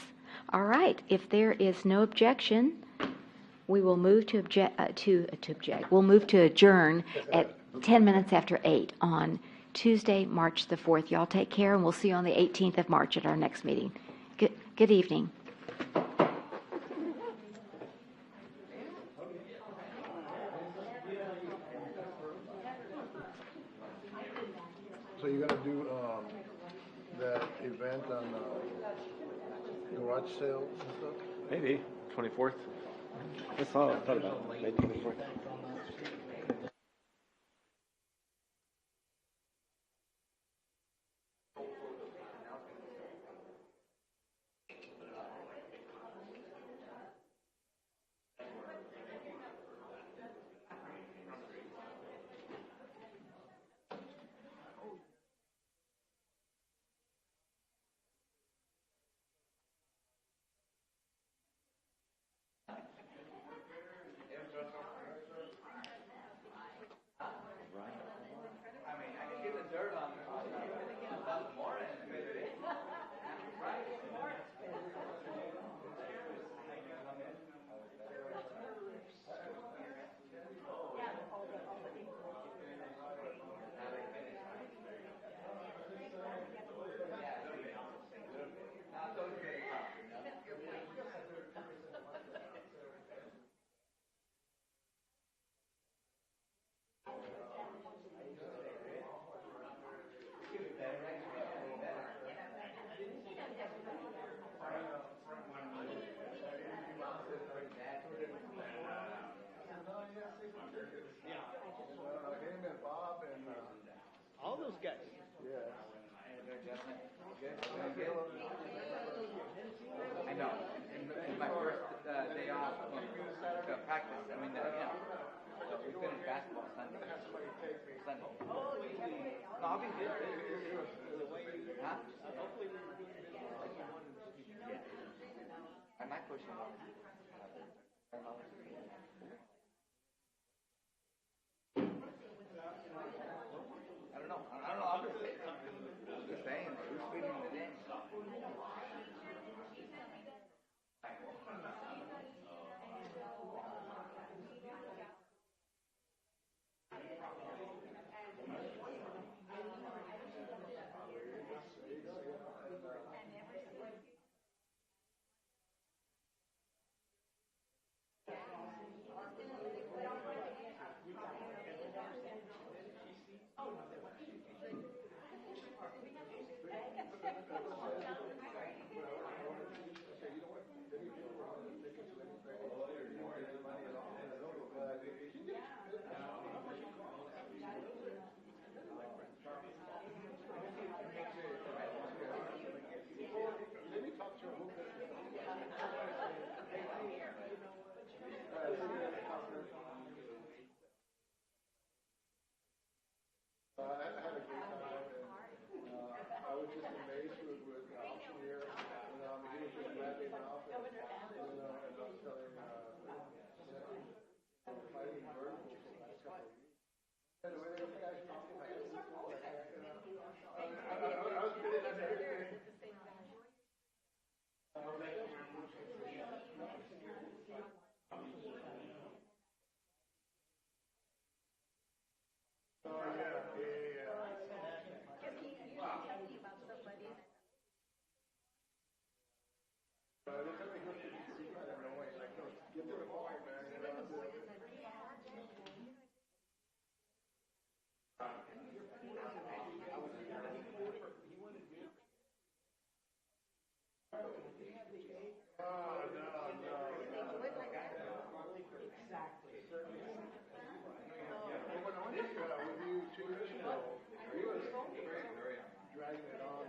All right. If there is no objection, we will move to object. We'll move to adjourn at 10 minutes after 8 on Tuesday, March the 4th. Y'all take care, and we'll see you on the 18th of March at our next meeting. Good evening. So you're gonna do, that event on, garage sales and stuff? Maybe, 24th. That's all I thought about, May 24th. All those guys. I know. And my first day off from practice, I mean, so we finished basketball Sunday. Sunday. No, I'll be good. Huh? Yeah. I might push him off. I don't know. I'm just saying. Who's feeding the name? When I went with you 2 years ago, you was dragging it on,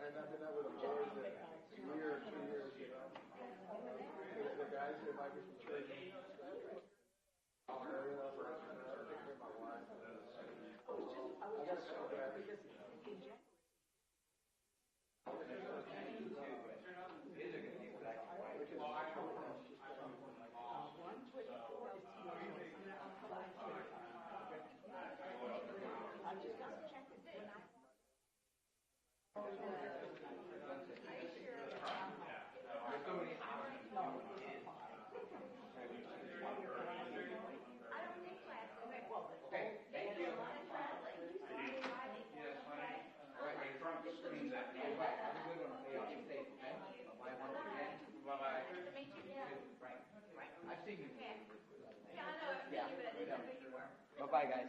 And I've been out with the boys that year, 2 years, you know. The guys that might be from church. Bye-bye, guys.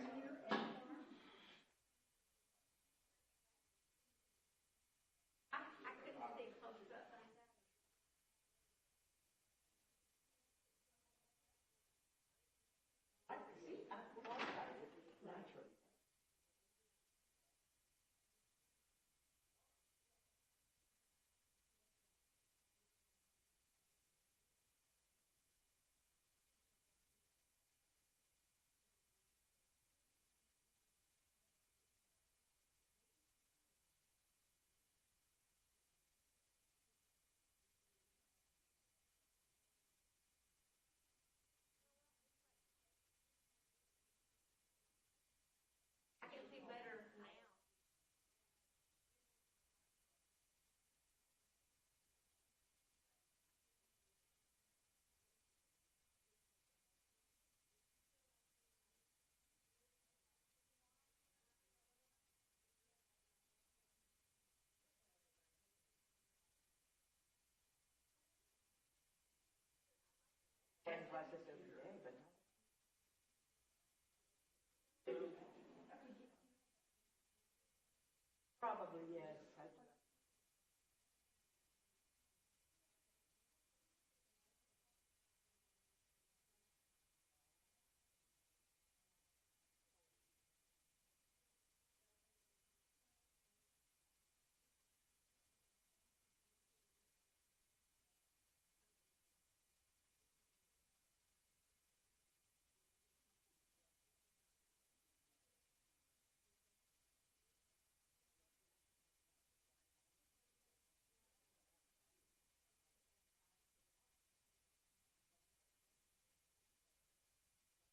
Probably, yes.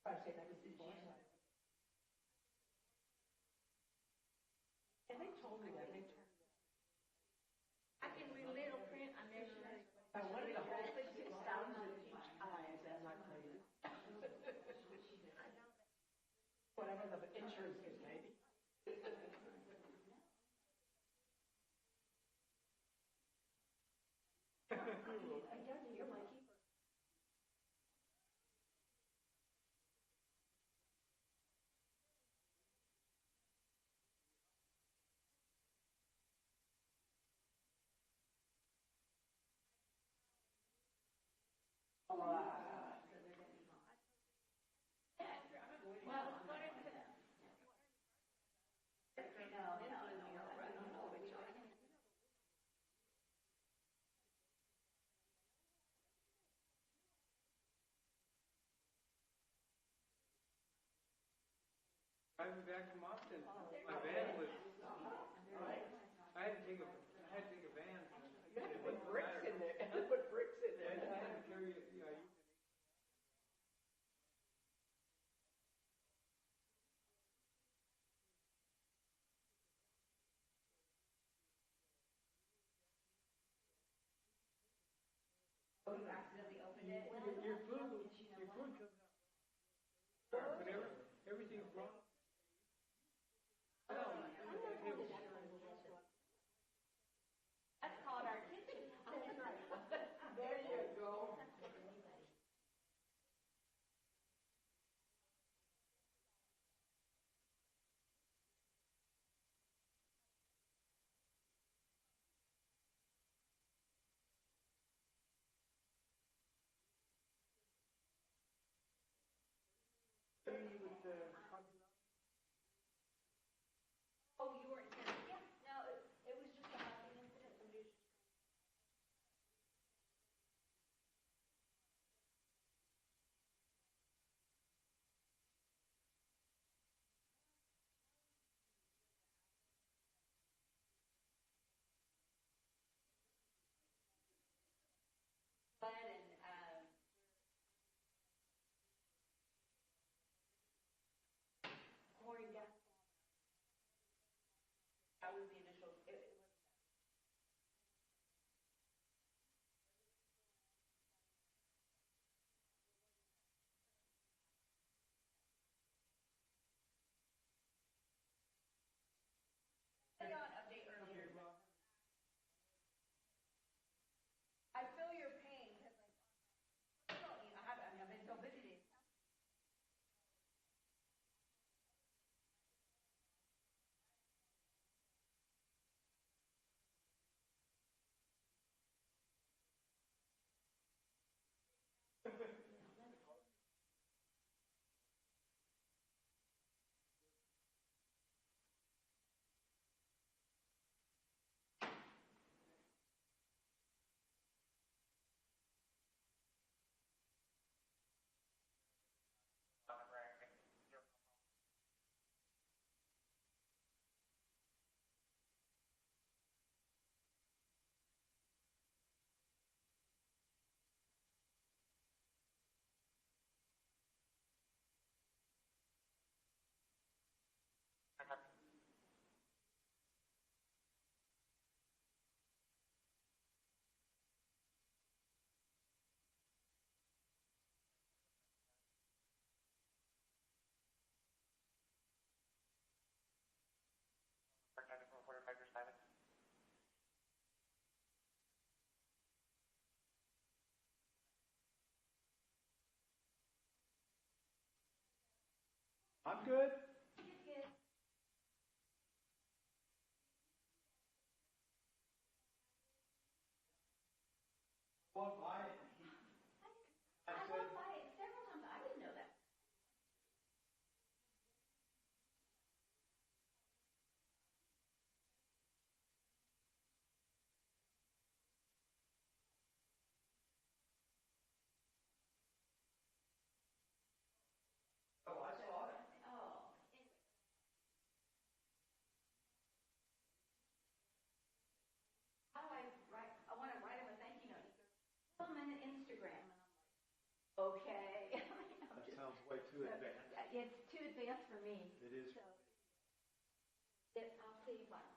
I say that was before. And they told me that. I can read little print. I measured it. I wanted the whole thing 6,000 each eye. I said, I'm not crazy. Whatever the insurance is, maybe. You're my keeper. Driving back from Austin, my van was, I had to take a van. You had to put bricks in there. I put bricks in there. I had to carry, you know, your food comes out. But everything's wrong. That's called our kitchen. There you go. good? Okay. That sounds way too advanced. It's too advanced for me. It is. I'll see if I